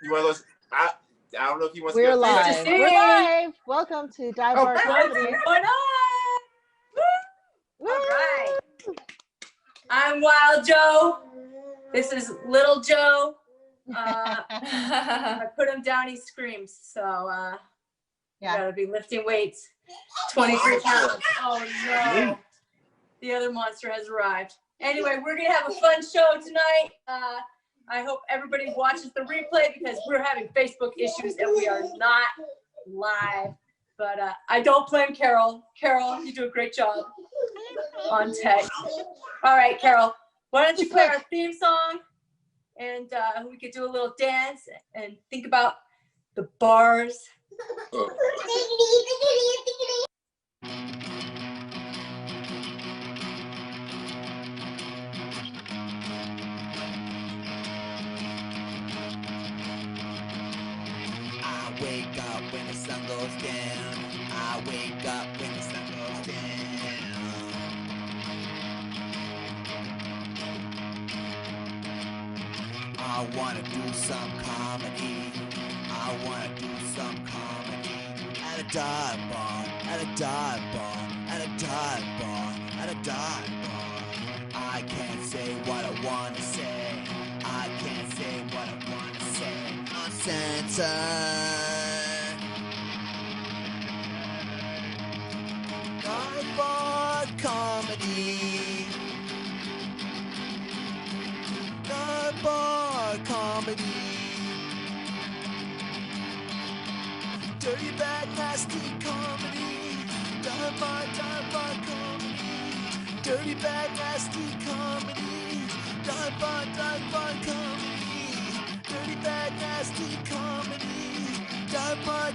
You want to listen? I don't know if you want to. We're live. We're live. Welcome to Dive Bar Comedy. All right. I'm Wild Joe. This is Little Joe. I put him down, he screams. So you gotta be lifting weights. 23 pounds. Oh no. The other monster has arrived. Anyway, we're gonna have a fun show tonight. I hope everybody watches the replay because we're having Facebook issues and we are not live. But I don't blame Carol. Carol, you do a great job on tech. All right, Carol, why don't you play our theme song and we could do a little dance and think about the bars. I wake up when the sun goes down. I wake up when the sun goes down. I wanna do some comedy. I wanna do some comedy. At a dive bar, at a dive bar, at a dive bar, at a dive bar. I can't say what I wanna say. I can't say what I wanna say. Uncensored. Dive bar comedy. Dive bar comedy. Dirty, bad, nasty comedy. Dive bar comedy. Dirty, bad, nasty comedy. Dive bar comedy. Dirty, bad, nasty comedy. Dive bar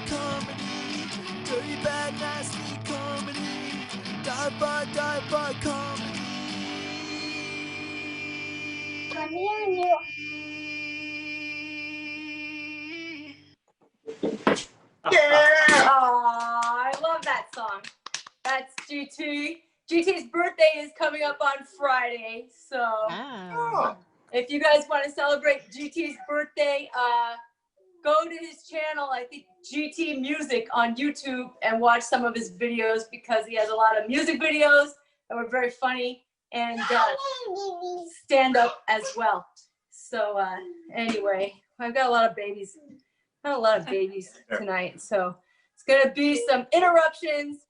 comedy. Dirty, bad, nasty comedy. Dive bar comedy. Yeah! Oh, I love that song. That's GT. GT's birthday is coming up on Friday, so if you guys want to celebrate GT's birthday, go to his channel, I think GT Music on YouTube, and watch some of his videos because he has a lot of music videos that were very funny and stand-up as well. So anyway, I've got a lot of babies. Tonight, so it's gonna be some interruptions,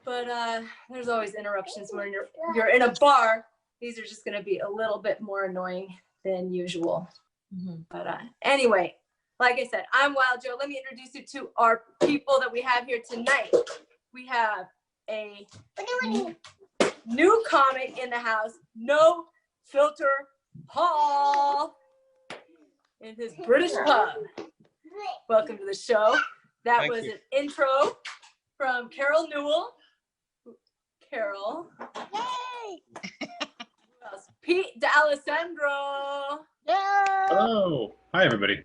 but there's always interruptions when you're in a bar. These are just gonna be a little bit more annoying than usual. But anyway, like I said, I'm Wild Joe. Let me introduce you to our people that we have here tonight. We have a new comic in the house, No Filter Paul, in his British pub. Welcome to the show. That was an intro from Carol Newell. Carol. Yay! Who else? Pete D'Alessandro. Yeah. Hello. Hi, everybody.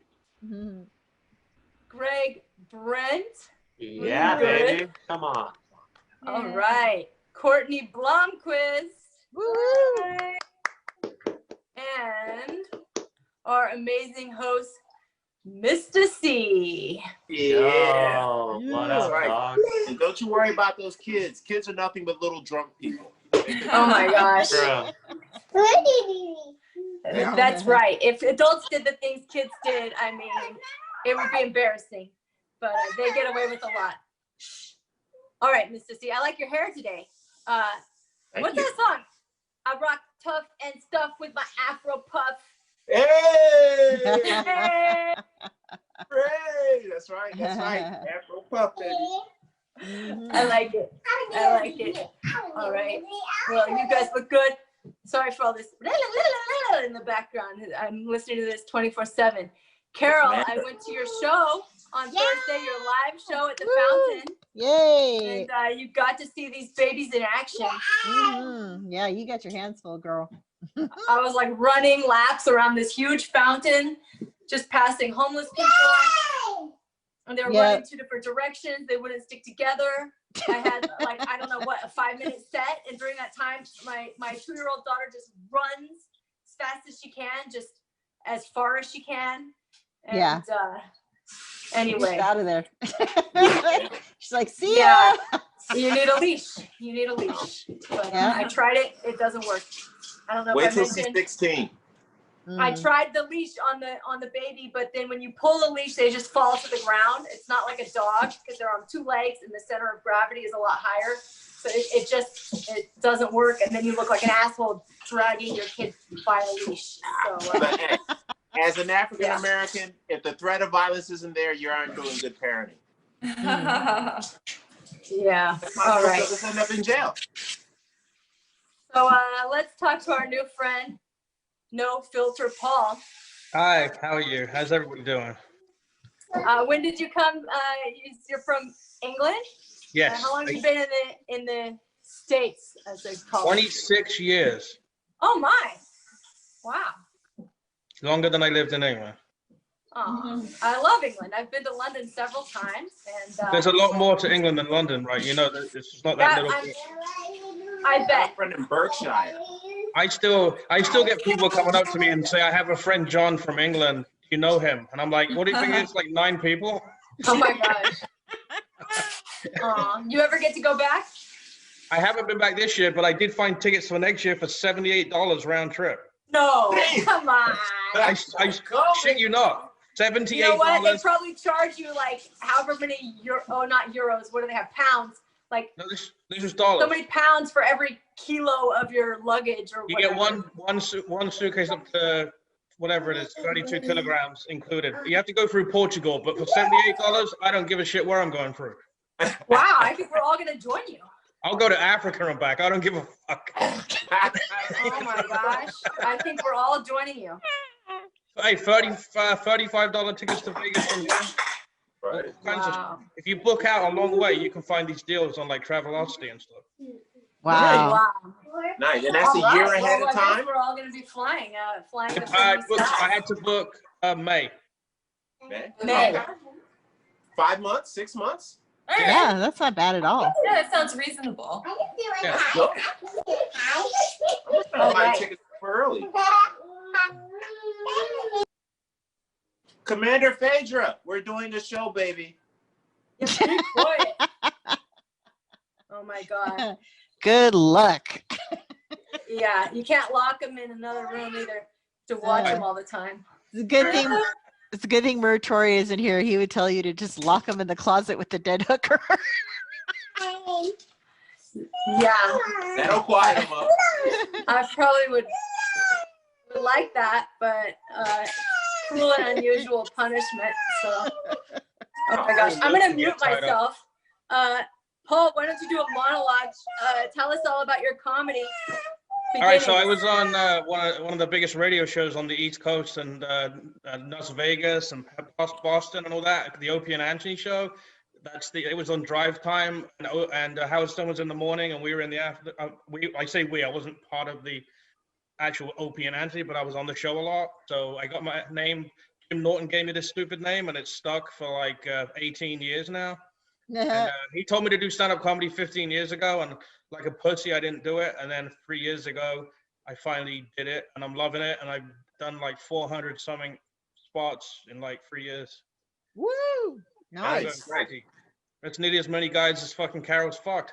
Greg Brent. Yeah, baby. Come on. All right. Courtney Blomquist. Woo! And our amazing host, Mista See. Yeah. Oh, what That's up, right. dog? And don't you worry about those kids. Kids are nothing but little drunk people. Oh my gosh. Bro. That's right. If adults did the things kids did, I mean, it would be embarrassing. But they get away with a lot. All right, Mista See, I like your hair today. What's that song? I rock tough and stuff with my Afro puff. Hey! Hey! Hey! That's right. Afro puff, baby. I like it. All right. Well, you guys look good. Sorry for all this in the background. I'm listening to this 24/7. Carol, I went to your show on Thursday, your live show at the Fountain. Yay! And you got to see these babies in action. Yeah, you got your hands full, girl. I was like running laps around this huge fountain, just passing homeless people. And they were running two different directions. They wouldn't stick together. I had like, I don't know what, a 5-minute set. And during that time, my 2-year-old daughter just runs as fast as she can, just as far as she can. And, Yeah. Anyway. Get out of there. She's like, see ya. Yeah. You need a leash. You need a leash. But Yeah. I tried it. It doesn't work. I don't know Wait if I till she's mentioned. 16. I Mm. tried the leash on the baby, but then when you pull the leash, they just fall to the ground. It's not like a dog because they're on two legs and the center of gravity is a lot higher. So it doesn't work, and then you look like an asshole dragging your kid by a leash. So, But hey, as an African American, if the threat of violence isn't there, you aren't doing good parenting. Yeah. That's All why right. most of us end up in jail. So let's talk to our new friend, No Filter Paul. Hi, how are you? How's everybody doing? When did you come? You're from England? Yes. How long have you been in the States, as they call it? 26 years. Oh my! Wow. Longer than I lived in England. Oh, I love England. I've been to London several times, and There's a lot more to England than London, right? You know, it's just not that little bit. I I have bet. a friend in Berkshire. I still get people coming up to me and say, I have a friend John from England. You know him? And I'm like, what do you think it's like 9 people? Oh my gosh. You ever get to go back? I haven't been back this year, but I did find tickets for next year for $78 round trip. No, come on. I shit you not. $78. You know what? They probably charge you like however many not euros. What do they have? Pounds. Like No, this is dollars. so many pounds for every kilo of your luggage or You whatever. get one suitcase up to whatever it is, 32 kilograms included. You have to go through Portugal, but for $78, I don't give a shit where I'm going through. Wow, I think we're all gonna join you. I'll go to Africa and back. I don't give a fuck. Oh my gosh. I think we're all joining you. Hey, $35 tickets to Vegas from here. Right. Wow. If you book out a long way, you can find these deals on like Travelocity and stuff. Wow. Wow. Nice. And that's a All year right. ahead Well, of I guess time? we're all gonna be flying to I had to book May. May. 5 months? 6 months? Yeah, that's not bad at all. Yeah, that sounds reasonable. Yeah. Go. I'm just gonna buy Alright. tickets for early. Commander Phaedra, we're doing a show, baby. Yeah, be quiet. Oh my god. Good luck. Yeah, you can't lock them in another room either to watch them all the time. It's a good thing. It's a good thing Muratori isn't here. He would tell you to just lock him in the closet with the dead hooker. Yeah, That'll quiet them up. I probably would like that, but cruel and unusual punishment. So, oh my gosh, I'm gonna mute myself. Paul, why don't you do a monologue? Tell us all about your comedy. All right, so I was on one of the biggest radio shows on the East Coast and Las Vegas and Boston and all that. The Opie and Anthony show. It was on drive time, and Howard Stern was in the morning, and we were in the after. I say we. I wasn't part of the actual Opie and Anthony, but I was on the show a lot. So I got my name. Jim Norton gave me this stupid name, and it's stuck for like 18 years now. And, he told me to do stand-up comedy 15 years ago, and like a pussy, I didn't do it. And then 3 years ago, I finally did it, and I'm loving it. And I've done like 400 something spots in like 3 years. Woo! Nice. That's nearly as many guys as fucking Carol's fucked.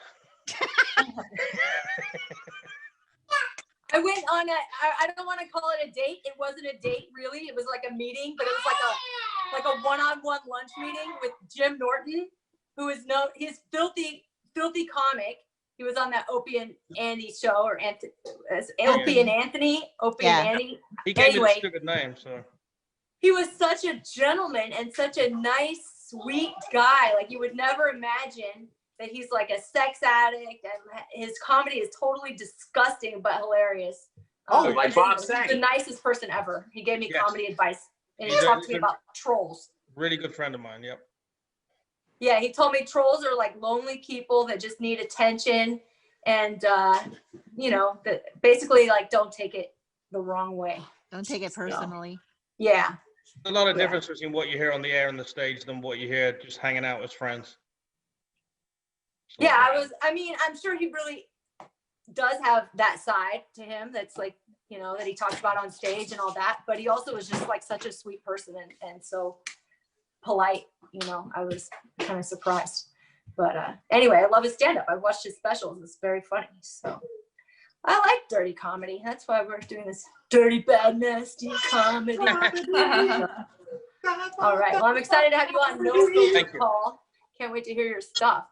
I went on I don't want to call it a date. It wasn't a date really. It was like a meeting, but it was like a one-on-one lunch meeting with Jim Norton, who is he's filthy comic. He was on that Opie and Andy show, or Opie and Anthony, Opie and Andy. He gave me the stupid name, so. He was such a gentleman and such a nice, sweet guy. Like, you would never imagine that he's like a sex addict, and his comedy is totally disgusting but hilarious. Like Bob He's sang. the nicest person ever. He gave me comedy advice, and he He's talked to me about trolls. Really good friend of mine, yep. Yeah, he told me trolls are like lonely people that just need attention, and that basically like don't take it the wrong way. Don't take it personally. Yeah. There's a lot of difference between what you hear on the air and the stage than what you hear just hanging out with friends. So, Yeah, I'm sure he really does have that side to him that's like you know, that he talked about on stage and all that. But he also was just like such a sweet person and so polite, you know. I was kind of surprised. But anyway, I love his stand-up. I've watched his specials. It's very funny. So I like dirty comedy. That's why we're doing this dirty, bad, nasty comedy. All right. Well, I'm excited to have you on No Filter, Paul. Can't wait to hear your stuff.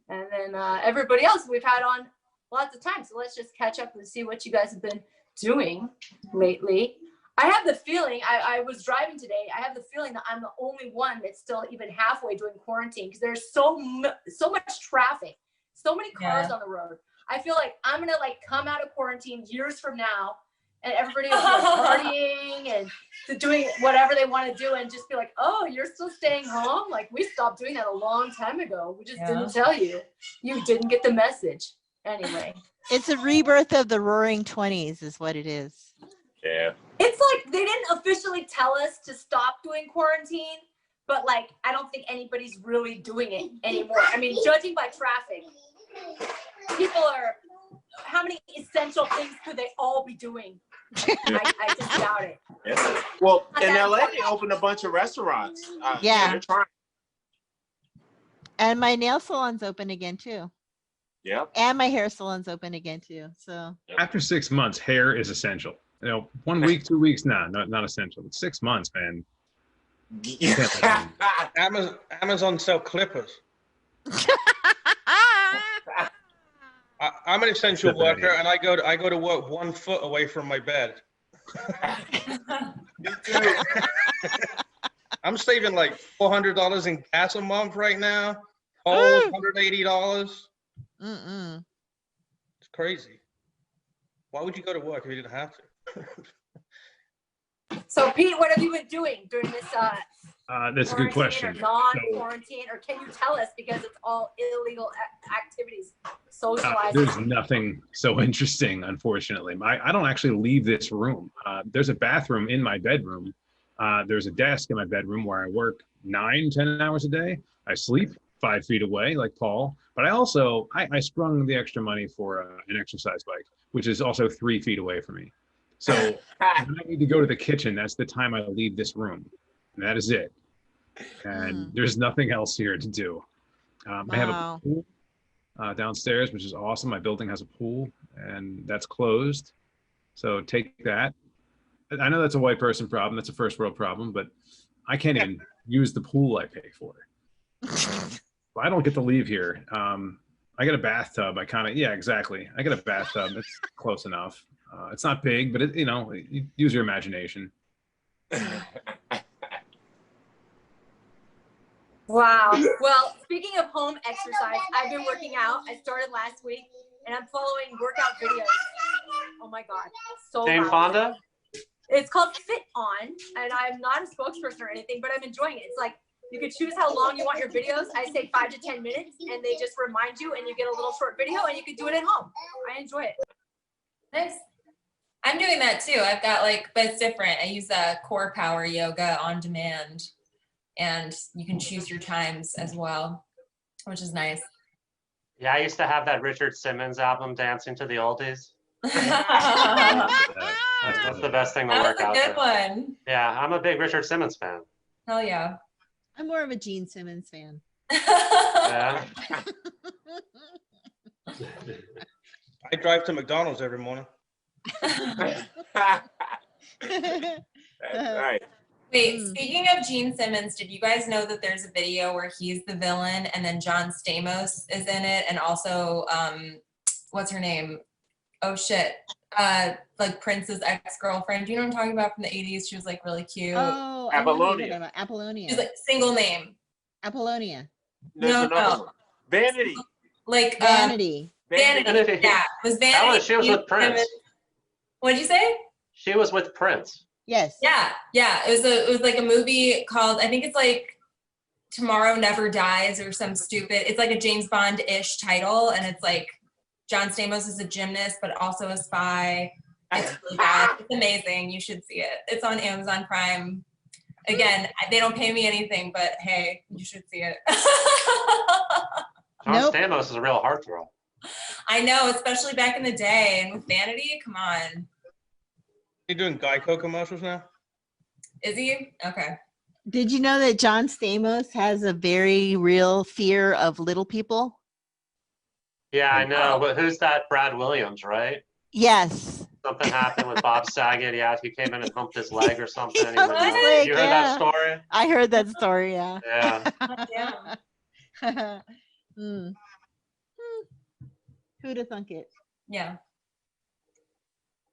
And then everybody else we've had on lots of time. So let's just catch up and see what you guys have been doing lately. I have the feeling, I was driving today, I have the feeling that I'm the only one that's still even halfway doing quarantine because there's so much traffic, so many cars on the road. I feel like I'm gonna like come out of quarantine years from now and everybody will be partying and doing whatever they want to do and just be like, oh, you're still staying home? Like we stopped doing that a long time ago. We just didn't tell you. You didn't get the message. Anyway. It's a rebirth of the Roaring 20s is what it is. Yeah. It's like they didn't officially tell us to stop doing quarantine, but like I don't think anybody's really doing it anymore. I mean, judging by traffic, people are, how many essential things could they all be doing? I just doubt it. Yeah. Well, in LA, they opened a bunch of restaurants. Yeah. They're trying. And my nail salon's open again too. Yeah. And my hair salon's open again too. So After 6 months, hair is essential. You know, 1 week, 2 weeks, not essential. But 6 months, man. Amazon sell clippers. I'm an essential worker, and I go to work 1 foot away from my bed. Me too. I'm saving like $400 in gas a month right now. Tolls $180. It's crazy. Why would you go to work if you didn't have to? So Pete, what have you been doing during this That's a good question. or non-quarantine, or can you tell us, because it's all illegal activities, socializing? There's nothing so interesting, unfortunately. I don't actually leave this room. There's a bathroom in my bedroom. There's a desk in my bedroom where I work 9-10 hours a day. I sleep 5 feet away, like Paul. But I also, I sprung the extra money for an exercise bike, which is also 3 feet away from me. So when I need to go to the kitchen, that's the time I leave this room. And that is it. And there's nothing else here to do. I have a pool downstairs, which is awesome. My building has a pool, and that's closed. So take that. I know that's a white person problem. That's a first world problem, but I can't even use the pool I pay for. I don't get to leave here. I got a bathtub. Yeah, exactly. I got a bathtub. It's close enough. It's not big, but you use your imagination. Wow. Well, speaking of home exercise, I've been working out. I started last week, and I'm following workout videos. Oh my God, so Jane loud. Fonda? It's called Fit On, and I'm not a spokesperson or anything, but I'm enjoying it. It's like you can choose how long you want your videos. I say 5 to 10 minutes, and they just remind you, and you get a little short video, and you can do it at home. I enjoy it. Nice. I'm doing that too. I've got but it's different. I use Core Power Yoga on demand, and you can choose your times as well, which is nice. Yeah, I used to have that Richard Simmons album, Dancing to the Oldies. That's the best thing to work out. That's a good one. Yeah, I'm a big Richard Simmons fan. Hell yeah. I'm more of a Gene Simmons fan. Yeah. I drive to McDonald's every morning. That's right. Wait, speaking of Gene Simmons, did you guys know that there's a video where he's the villain and then John Stamos is in it, and also what's her name? Oh shit. Prince's ex-girlfriend. Do you know what I'm talking about from the 80s? She was really cute. Oh, Apollonia. Apollonia. She was single name. Apollonia. No. Vanity. Vanity. Vanity. Yeah, it was Vanity. She was with Prince. What'd you say? She was with Prince. Yes. Yeah. It was a movie called, I think it's Tomorrow Never Dies or some stupid. It's a James Bond-ish title, and it's John Stamos is a gymnast, but also a spy. It's really bad. It's amazing. You should see it. It's on Amazon Prime. Again, they don't pay me anything, but hey, you should see it. John Stamos is a real heartthrob. I know, especially back in the day. And with Vanity, come on. He doing Geico commercials now? Is he? Okay. Did you know that John Stamos has a very real fear of little people? Yeah, I know. But who's that? Brad Williams, right? Yes. Something happened with Bob Saget. Yeah, he came in and humped his leg or something. He humped his leg, You heard that story? I heard that story, yeah. Yeah. Hmm. Who'd have thunk it? Yeah.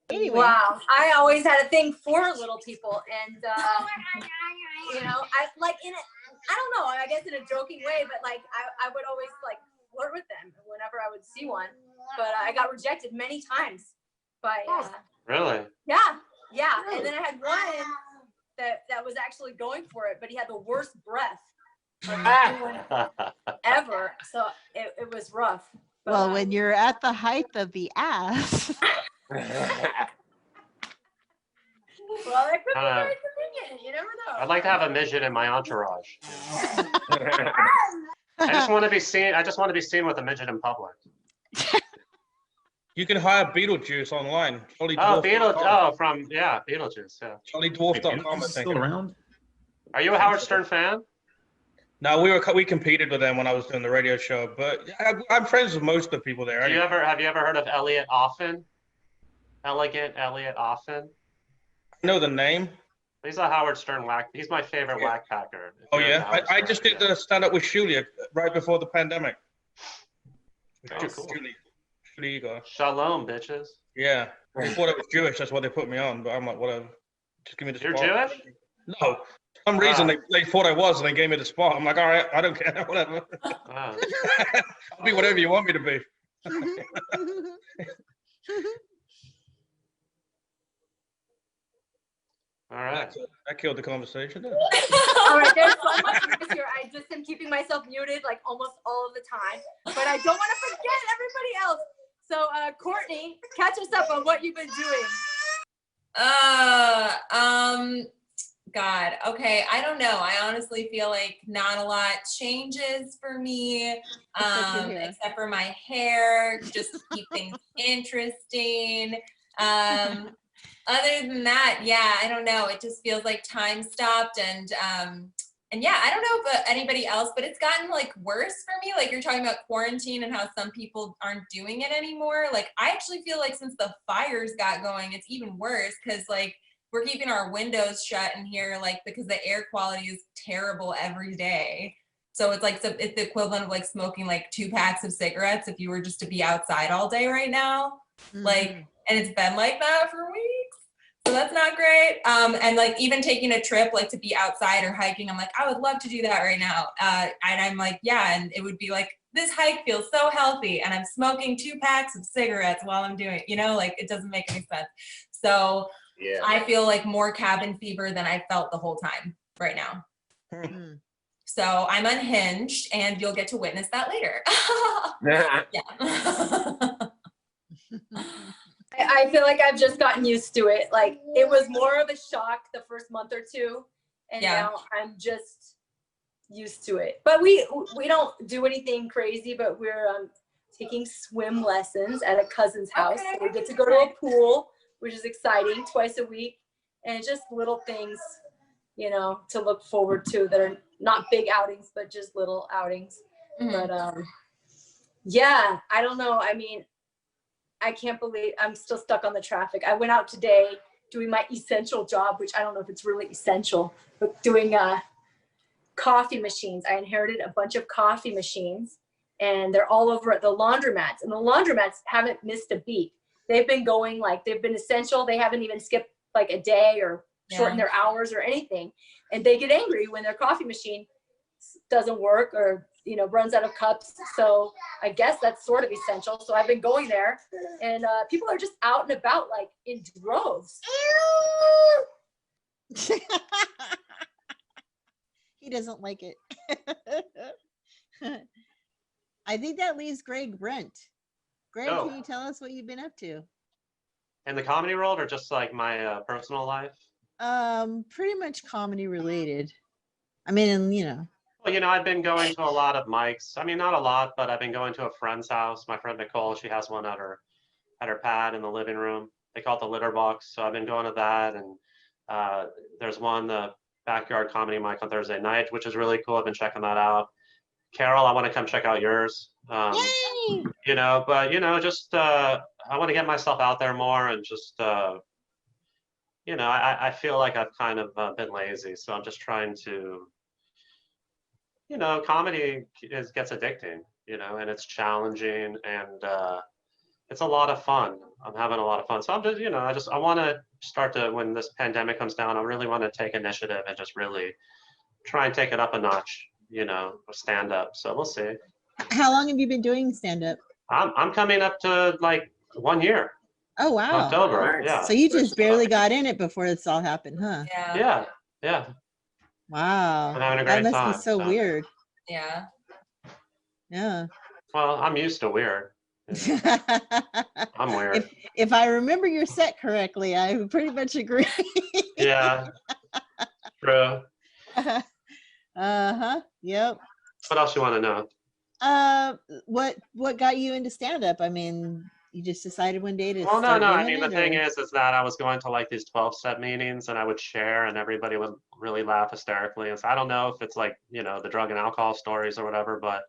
Anyway. Wow, I always had a thing for little people, and you know, I like in it. I don't know. I guess in a joking way, but like I would always like flirt with them whenever I would see one. But I got rejected many times by. Really? Yeah. And then I had one that was actually going for it, but he had the worst breath ever. So it was rough. But, well, when you're at the height of the ass. Well, that could be very convenient. You never know. I'd like to have a midget in my entourage. I just want to be seen. I just want to be seen with a midget in public. You can hire Beetlejuice online. Oh, Beetlejuice. Beetlejuice. Yeah. CharlieDwarf.com. Still around? Are you a Howard Stern fan? No, we competed with them when I was doing the radio show, but I'm friends with most of the people there. Have you ever heard of Elliot Offen? Elegant Elliot Offen? I know the name. He's a Howard Stern whack. He's my favorite whack packer. Oh yeah, I just did the stand-up with Shuli right before the pandemic. Oh, cool. Shuli Igor. Shalom, bitches. Yeah, they thought it was Jewish. That's why they put me on. But I'm like, whatever. Just give me the spot. You're Jewish? No. For some reason they thought I was, and they gave me the spot. I'm like, all right, I don't care, whatever. I'll be whatever you want me to be. All right. That killed the conversation. All right, there's so much news here. I just am keeping myself muted like almost all of the time, but I don't want to forget everybody else. So, Courtney, catch us up on what you've been doing. God, okay, I don't know. I honestly feel like not a lot changes for me, except for my hair, just to keep things interesting. Other than that, yeah, I don't know. It just feels like time stopped, and yeah, I don't know about anybody else, but it's gotten like worse for me. Like you're talking about quarantine and how some people aren't doing it anymore. Like I actually feel like since the fires got going, it's even worse because like we're keeping our windows shut in here, like because the air quality is terrible every day. So it's like it's the equivalent of like smoking like 2 packs of cigarettes if you were just to be outside all day right now. Like, and it's been like that for weeks. So that's not great. And like even taking a trip like to be outside or hiking, I'm like, I would love to do that right now. And I'm like, yeah, and it would be like, this hike feels so healthy and I'm smoking 2 packs of cigarettes while I'm doing it, you know, like it doesn't make any sense. So yeah. I feel like more cabin fever than I felt the whole time right now. So I'm unhinged and you'll get to witness that later. I feel like I've just gotten used to it. Like it was more of a shock the first month or two, and now I'm just used to it. But we don't do anything crazy, but we're taking swim lessons at a cousin's house. So we get to go to a pool, which is exciting, twice a week, and just little things, you know, to look forward to that are not big outings, but just little outings. But yeah, I don't know. I mean, I can't believe I'm still stuck on the traffic. I went out today doing my essential job, which I don't know if it's really essential, but doing coffee machines. I inherited a bunch of coffee machines and they're all over at the laundromats, and the laundromats haven't missed a beat. They've been going like they've been essential. They haven't even skipped like a day or shortened their hours or anything. And they get angry when their coffee machine doesn't work or, you know, runs out of cups. So I guess that's sort of essential. So I've been going there and people are just out and about like in droves. He doesn't like it. I think that leaves Brent. Greg, can you tell us what you've been up to? In the comedy world or just like my personal life? Pretty much comedy related. I mean, you know. Well, you know, I've been going to a lot of mics. I mean, not a lot, but I've been going to a friend's house. My friend Nicole, she has one at her pad in the living room. They call it the litter box. So I've been going to that, and there's one, the Backyard Comedy Mic on Thursday night, which is really cool. I've been checking that out. Carol, I want to come check out yours. Yay! You know, but you know, just I want to get myself out there more, and just you know, I feel like I've kind of been lazy, so I'm just trying to, you know, comedy gets addicting, you know, and it's challenging, and it's a lot of fun. I'm having a lot of fun, so I'm just, you know, I want to start to, when this pandemic comes down, I really want to take initiative and just really try and take it up a notch, you know, stand up. So we'll see. How long have you been doing stand-up? I'm coming up to like 1 year. Oh, wow. October, yeah. So you just barely got in it before this all happened, huh? Yeah. Yeah. Wow. I'm having a That great must be time, so weird. Yeah. Yeah. Well, I'm used to weird. You know, I'm weird. If I remember your set correctly, I pretty much agree. Yeah. True. Uh-huh. Yep. What else you want to know? What got you into stand-up? I mean, you just decided one day to Well, no, start no. I doing mean, the it, thing or- is that I was going to like these 12-step meetings, and I would share, and everybody would really laugh hysterically. And so I don't know if it's like, you know, the drug and alcohol stories or whatever, but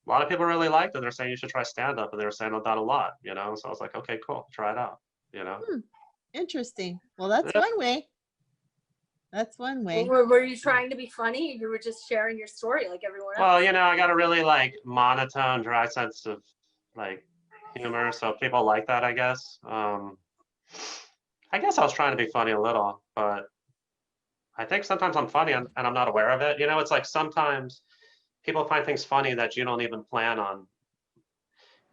a lot of people really liked it. They're saying you should try stand-up, and they were saying that a lot, you know. So I was like, okay, cool, try it out, you know. Interesting. Well, that's Yeah. one way. That's one way. Were you trying to be funny? You were just sharing your story like everyone else. Well, you know, I got a really like monotone, dry sense of like humor, so people like that, I guess. I guess I was trying to be funny a little, but I think sometimes I'm funny and I'm not aware of it. You know, it's like sometimes people find things funny that you don't even plan on.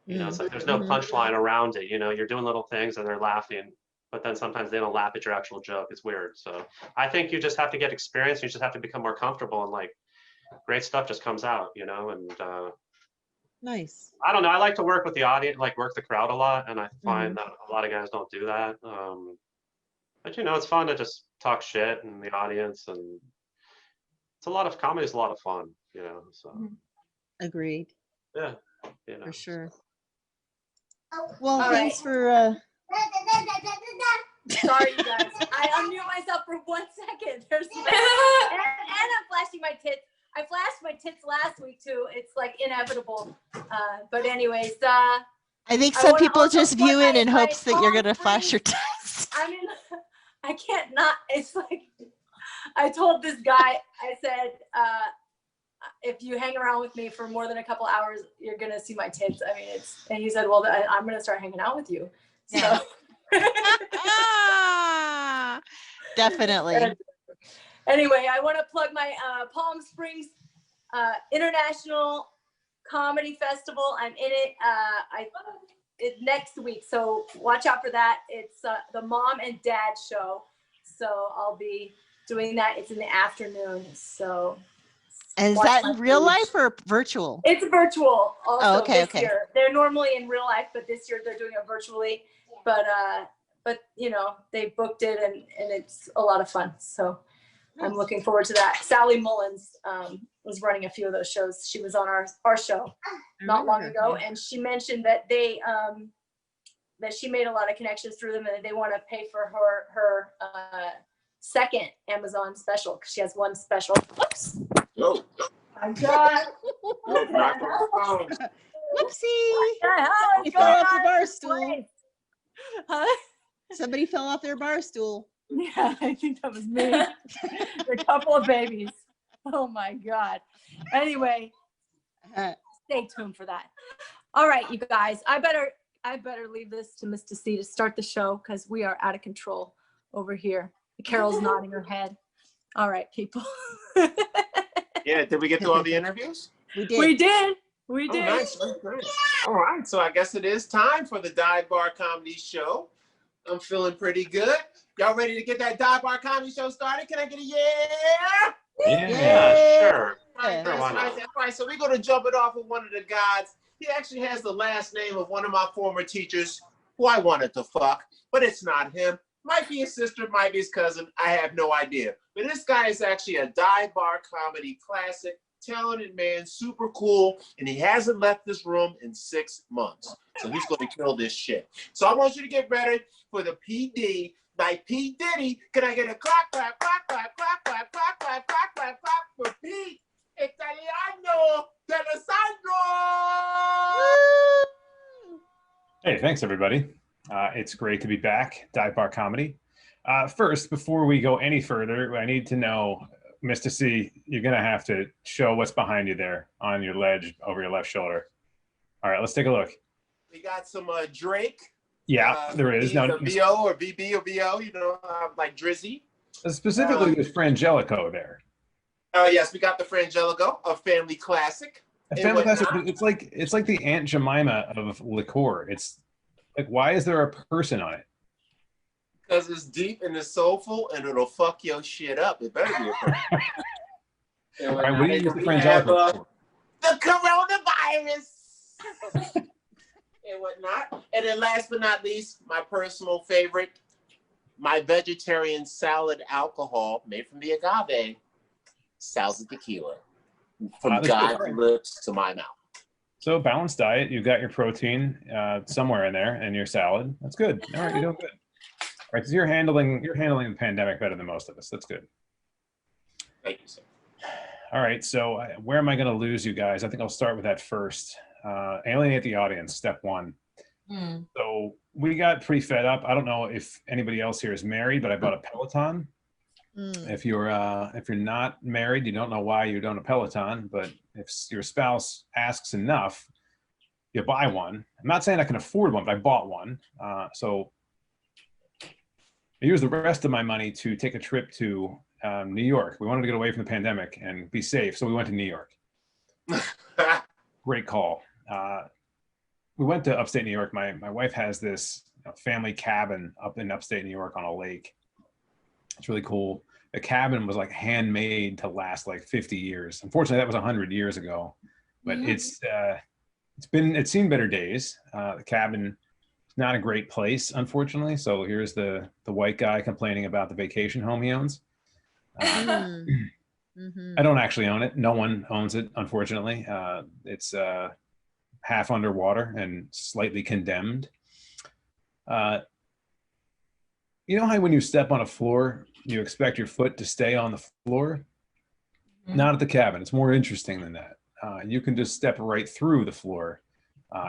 You know, it's like there's no punchline around it. You know, you're doing little things and they're laughing, but then sometimes they don't laugh at your actual joke. It's weird. So I think you just have to get experience. You just have to become more comfortable, and like great stuff just comes out, you know. And Nice. I don't know. I like to work with the audience, like work the crowd a lot, and I find that a lot of guys don't do that. But you know, it's fun to just talk shit in the audience, and it's a lot of comedy. Is a lot of fun, you know. So Agreed. yeah, you know. For sure. Well, All thanks right. for Sorry, you guys. I unmute myself for 1 second. There's and I'm flashing my tits. I flashed my tits last week too. It's like inevitable. But anyways, I think I some wanna people also just plug view it my- in my hopes that you're Palm gonna flash Springs- your tits. I mean, I can't not. It's like I told this guy. I said, if you hang around with me for more than a couple hours, you're gonna see my tits. I mean, it's. And he said, well, I'm gonna start hanging out with you. So. Yeah. Definitely. Anyway, I want to plug my Palm Springs International Comedy Festival. I'm in it. It's next week, so watch out for that. It's the Mom and Dad show, so I'll be doing that. It's in the afternoon, so. And is watch that my in real page. life or virtual? It's virtual also okay, this year. They're normally in real life, but this year they're doing it virtually. But you know, they booked it and it's a lot of fun. So I'm looking forward to that. Sally Mullins was running a few of those shows. She was on our show not long ago, and she mentioned that they that she made a lot of connections through them, and they want to pay for her second Amazon special because she has one special. Whoops. Oh, My God. knocked on the phone. Whoopsie. Somebody He fell off the bar stool. Huh? Somebody fell off their bar stool. Yeah, I think that was me. A couple of babies. Oh my God. Anyway, stay tuned for that. All right, you guys. I better leave this to Mista See to start the show because we are out of control over here. Carol's nodding her head. All right, people. Yeah, did we get through all the interviews? We did. We did. We Oh, did. nice. All right, so I guess it is time for the Dive Bar Comedy Show. I'm feeling pretty good. Y'all ready to get that Dive Bar Comedy Show started? Can I get a yeah? Yeah, sure. Yeah. That's why right, not? that's right. So we're going to jump it off with one of the guys. He actually has the last name of one of my former teachers who I wanted to fuck, but it's not him. Might be his sister, might be his cousin. I have no idea. But this guy is actually a dive bar comedy classic, talented man, super cool, and he hasn't left this room in 6 months. So he's going to kill this shit. So I want you to get ready for the PD by P. Diddy. Can I get a clap, clap, clap, clap, clap, clap, clap, clap, clap, clap, clap for Pete Italiano D'Alessandro? Hey, thanks everybody. It's great to be back, Dive Bar Comedy. First, before we go any further, I need to know, Mista See, you're gonna have to show what's behind you there on your ledge over your left shoulder. All right, let's take a look. We got some Drake. Yeah, there is. Now, VO or VB or VO, you know, like Drizzy. Specifically, there's Frangelico there. Oh yes, we got the Frangelico, a family classic. A family classic. It's like the Aunt Jemima of liqueur. It's like, why is there a person on it? Because it's deep and it's soulful and it'll fuck your shit up. It better be a person. All right, what do you use the Frangelico for? The coronavirus and whatnot. And then last but not least, my personal favorite, my vegetarian salad alcohol made from the agave, salsa tequila. From God's lips to my mouth. So balanced diet. You've got your protein somewhere in there and your salad. That's good. All right, you're doing good. All right, so you're handling the pandemic better than most of us. That's good. Thank you, sir. All right, so where am I going to lose you guys? I think I'll start with that first. Alienate the audience, step one. So we got pretty fed up. I don't know if anybody else here is married, but I bought a Peloton. If you're not married, you don't know why you don't a Peloton, but if your spouse asks enough, you buy one. I'm not saying I can afford one, but I bought one. So I used the rest of my money to take a trip to New York. We wanted to get away from the pandemic and be safe, so we went to New York. Great call. We went to upstate New York. My wife has this family cabin up in upstate New York on a lake. It's really cool. The cabin was like handmade to last like 50 years. Unfortunately, that was 100 years ago, but it's seen better days. The cabin is not a great place, unfortunately. So here's the white guy complaining about the vacation home he owns. I don't actually own it. No one owns it, unfortunately. It's half underwater and slightly condemned. You know how when you step on a floor, you expect your foot to stay on the floor? Not at the cabin. It's more interesting than that. You can just step right through the floor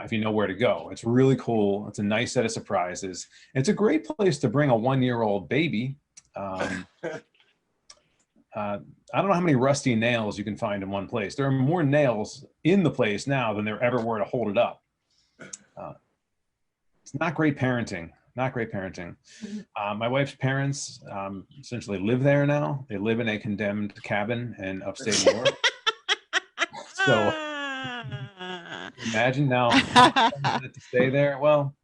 if you know where to go. It's really cool. It's a nice set of surprises. It's a great place to bring a 1-year-old baby. I don't know how many rusty nails you can find in one place. There are more nails in the place now than there ever were to hold it up. It's not great parenting. Not great parenting. My wife's parents essentially live there now. They live in a condemned cabin in upstate New York. So imagine now to stay there. Well,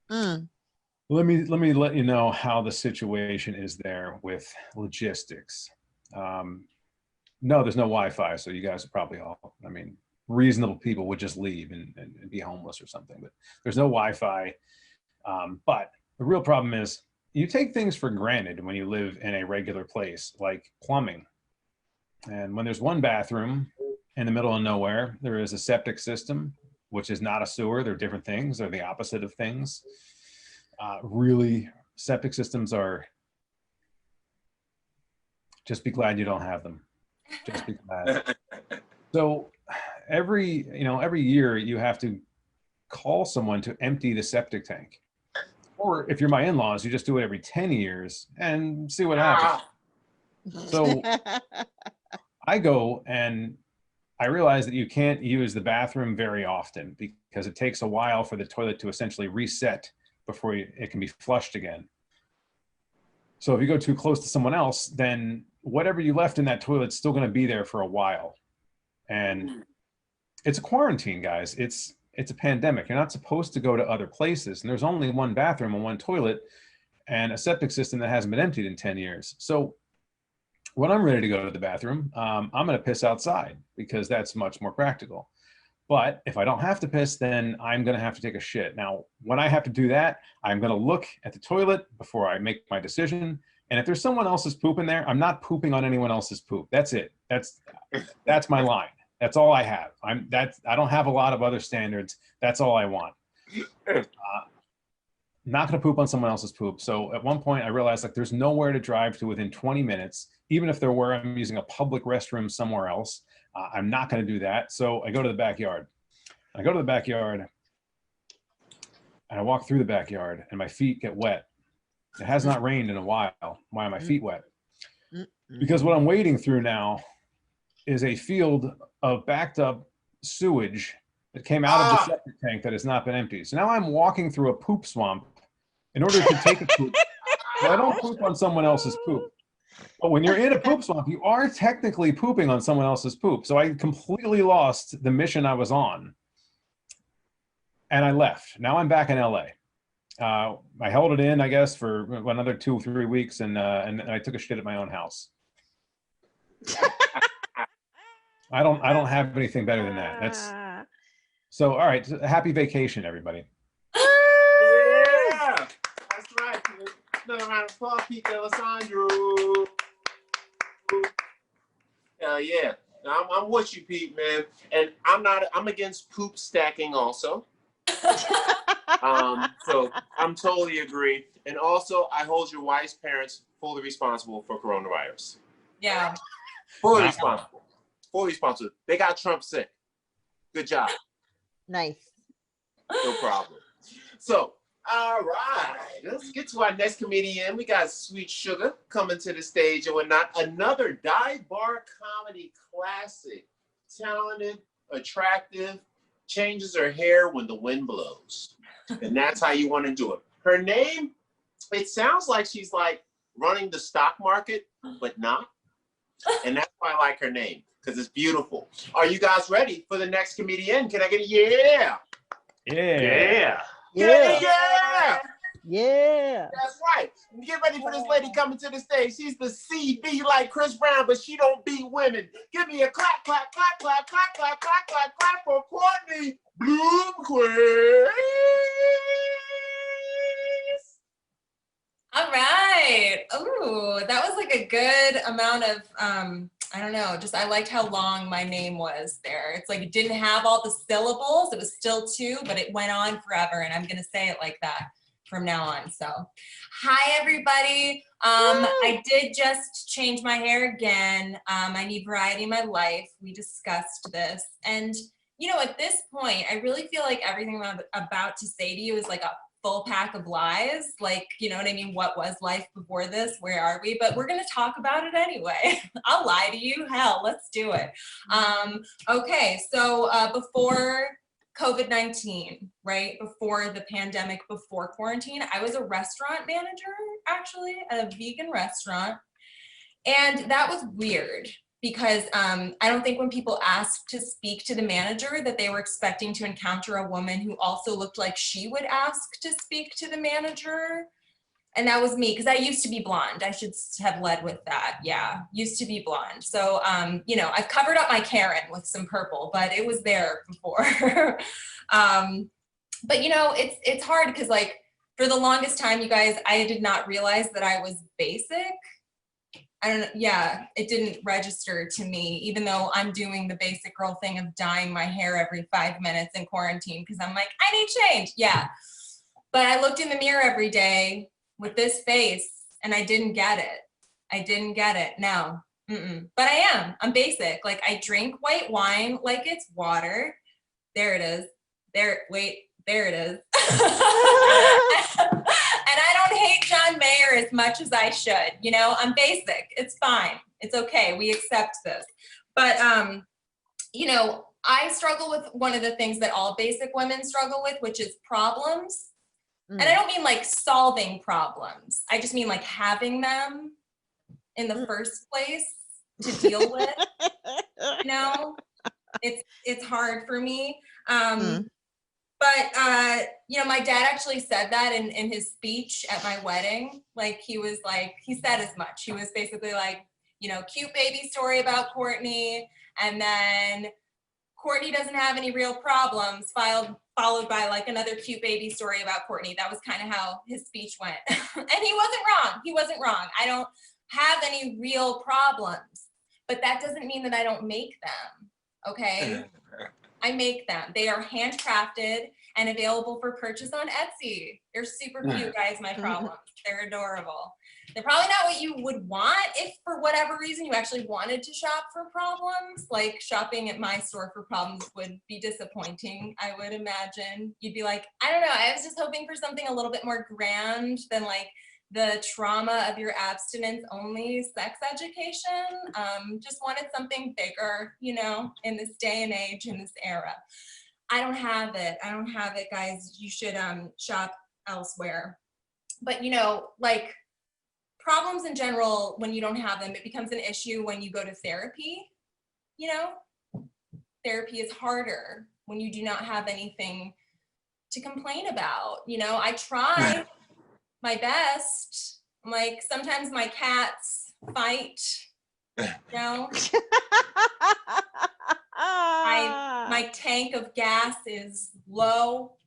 let me let you know how the situation is there with logistics. No, there's no Wi-Fi, so you guys are probably all, I mean, reasonable people would just leave and be homeless or something, but there's no Wi-Fi. But the real problem is you take things for granted when you live in a regular place, like plumbing. And when there's one bathroom in the middle of nowhere, there is a septic system, which is not a sewer. They're different things. They're the opposite of things. Really, septic systems are, just be glad you don't have them. Just be glad. So every year you have to call someone to empty the septic tank. Or if you're my in-laws, you just do it every 10 years and see what happens. So I go and I realize that you can't use the bathroom very often because it takes a while for the toilet to essentially reset before it can be flushed again. So if you go too close to someone else, then whatever you left in that toilet's still going to be there for a while. And it's a quarantine, guys. It's a pandemic. You're not supposed to go to other places. And there's only one bathroom and one toilet and a septic system that hasn't been emptied in 10 years. So when I'm ready to go to the bathroom, I'm going to piss outside because that's much more practical. But if I don't have to piss, then I'm going to have to take a shit. Now, when I have to do that, I'm going to look at the toilet before I make my decision. And if there's someone else's poop in there, I'm not pooping on anyone else's poop. That's it. That's my line. That's all I have. I don't have a lot of other standards. That's all I want. Not going to poop on someone else's poop. So at one point I realized like there's nowhere to drive to within 20 minutes. Even if there were, I'm using a public restroom somewhere else. I'm not going to do that. So I go to the backyard. I go to the backyard and I walk through the backyard and my feet get wet. It has not rained in a while. Why are my feet wet? Because what I'm wading through now is a field of backed up sewage that came out of the septic tank that has not been emptied. So now I'm walking through a poop swamp in order to take a poop. So I don't poop on someone else's poop. But when you're in a poop swamp, you are technically pooping on someone else's poop. So I completely lost the mission I was on. And I left. Now I'm back in LA. I held it in, I guess, for another 2-3 weeks, and I took a shit at my own house. I don't have anything better than that. That's so. All right, happy vacation, everybody. Yeah, that's right. Another round of applause, Pete Alessandro. Hell yeah. I'm with you, Pete, man. And I'm against poop stacking also. So I'm totally agree. And also, I hold your wife's parents fully responsible for coronavirus. Yeah. Fully responsible. Fully responsible. They got Trump sick. Good job. Nice. No problem. So, all right. Let's get to our next comedian. We got Sweet Sugar coming to the stage and whatnot. Another dive bar comedy classic. Talented, attractive, changes her hair when the wind blows. And that's how you want to do it. Her name, it sounds like she's like running the stock market, but not. And that's why I like her name, because it's beautiful. Are you guys ready for the next comedian? Can I get a yeah? Yeah. Yeah. Yeah. That's right. Get ready for this lady coming to the stage. She's the CB like Chris Brown, but she don't beat women. Give me a clap, clap, clap, clap, clap, clap, clap, clap, clap for Courtney Blomquist. All right. Ooh, that was like a good amount of, I don't know, just I liked how long my name was there. It's like it didn't have all the syllables. It was still 2, but it went on forever. And I'm going to say it like that from now on. So, hi, everybody. I did just change my hair again. I need variety in my life. We discussed this. And, you know, at this point, I really feel like everything I'm about to say to you is like a full pack of lies. Like, you know what I mean? What was life before this? Where are we? But we're going to talk about it anyway. I'll lie to you. Hell, let's do it. Okay. So before COVID-19, right? Before the pandemic, before quarantine, I was a restaurant manager, actually, at a vegan restaurant. And that was weird because I don't think when people asked to speak to the manager that they were expecting to encounter a woman who also looked like she would ask to speak to the manager. And that was me, because I used to be blonde. I should have led with that. Yeah, used to be blonde. So, you know, I've covered up my Karen with some purple, but it was there before. But, you know, it's hard because, like, for the longest time, you guys, I did not realize that I was basic. I don't know. Yeah, it didn't register to me, even though I'm doing the basic girl thing of dyeing my hair every 5 minutes in quarantine because I'm like, I need change. Yeah. But I looked in the mirror every day with this face and I didn't get it. I didn't get it. No. But I am. I'm basic. Like, I drink white wine like it's water. There it is. There. Wait. There it is. And I don't hate John Mayer as much as I should. You know, I'm basic. It's fine. It's okay. We accept this. But, you know, I struggle with one of the things that all basic women struggle with, which is problems. And I don't mean like solving problems. I just mean like having them in the first place to deal with. You know, it's hard for me. But, you know, my dad actually said that in his speech at my wedding. Like, he was like, he said as much. He was basically like, you know, cute baby story about Courtney. And then Courtney doesn't have any real problems, followed by like another cute baby story about Courtney. That was kind of how his speech went. And he wasn't wrong. He wasn't wrong. I don't have any real problems, but that doesn't mean that I don't make them. Okay. I make them. They are handcrafted and available for purchase on Etsy. They're super cute, guys, my problems. They're adorable. They're probably not what you would want if for whatever reason you actually wanted to shop for problems. Like shopping at my store for problems would be disappointing, I would imagine. You'd be like, I don't know, I was just hoping for something a little bit more grand than like the trauma of your abstinence only sex education. Just wanted something bigger, you know, in this day and age, in this era. I don't have it. I don't have it, guys. You should shop elsewhere. But you know, like problems in general, when you don't have them, it becomes an issue when you go to therapy. You know, therapy is harder when you do not have anything to complain about. You know, I try my best. Like sometimes my cats fight, you know. My tank of gas is low.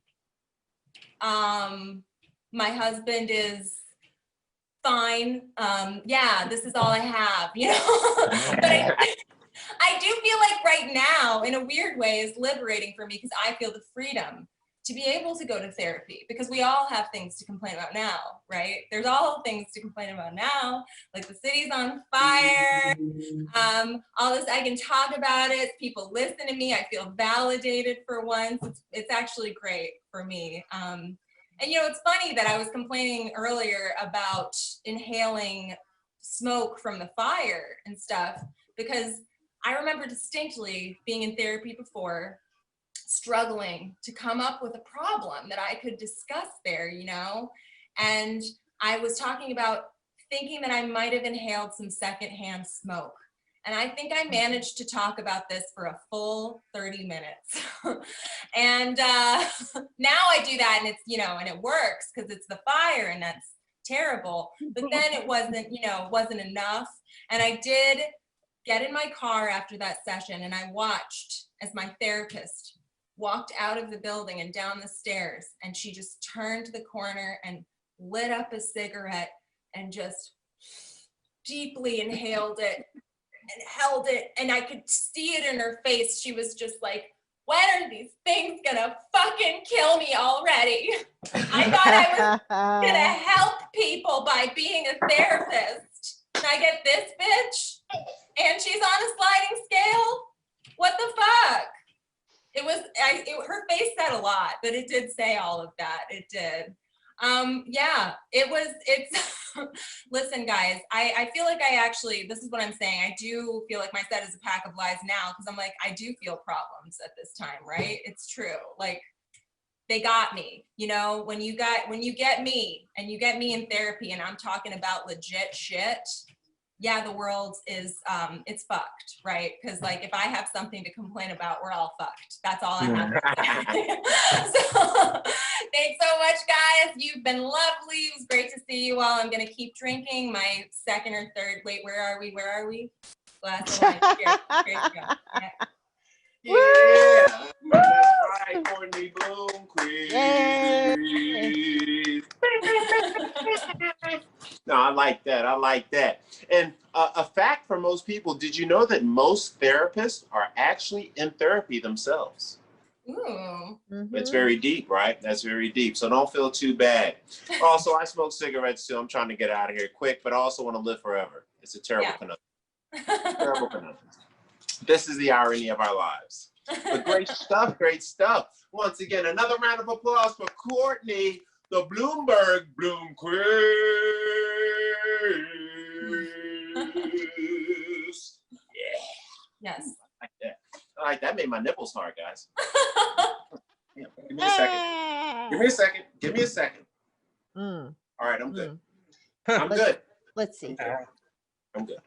My husband is fine. Yeah, this is all I have, you know. But I do feel like right now, in a weird way, is liberating for me because I feel the freedom to be able to go to therapy, because we all have things to complain about now, right? There's all things to complain about now, like the city's on fire, all this, I can talk about it, people listen to me, I feel validated for once. It's actually great for me. And you know, it's funny that I was complaining earlier about inhaling smoke from the fire and stuff, because I remember distinctly being in therapy before, struggling to come up with a problem that I could discuss there, you know? And I was talking about thinking that I might have inhaled some secondhand smoke. And I think I managed to talk about this for a full 30 minutes. And now I do that and it's, you know, and it works because it's the fire and that's terrible. But then it wasn't, you know, it wasn't enough. And I did get in my car after that session and I watched as my therapist walked out of the building and down the stairs, and she just turned the corner and lit up a cigarette and just deeply inhaled it and held it, and I could see it in her face. She was just like, when are these things gonna fucking kill me already? I thought I was gonna help people by being a therapist, and I get this bitch, and she's on a sliding scale? What the fuck? It was, her face said a lot, but it did say all of that. It did. Yeah, it's, listen guys, I feel like this is what I'm saying. I do feel like my set is a pack of lies now, because I'm like, I do feel problems at this time, right? It's true. Like, they got me, you know, when you get me and you get me in therapy and I'm talking about legit shit, yeah, the world is, it's fucked, right? Because like, if I have something to complain about, we're all fucked. That's all I have to say. So, thanks so much, guys. You've been lovely. It was great to see you all. I'm gonna keep drinking my second or third, wait, where are we? Glass of wine. Cheers. Yeah, that's right, Courtney Blomquist. No, I like that. And a fact for most people, did you know that most therapists are actually in therapy themselves? Ooh. It's very deep, right? That's very deep. So don't feel too bad. Also, I smoke cigarettes too. I'm trying to get out of here quick, but I also want to live forever. It's a terrible conundrum. Terrible conundrum. This is the irony of our lives. But great stuff. Once again, another round of applause for Courtney, the Bloomberg Blomquist. Yeah. Yes. I like that. Made my nipples hard, guys. Yeah, give me a second. All right, I'm good. I'm good. Let's see.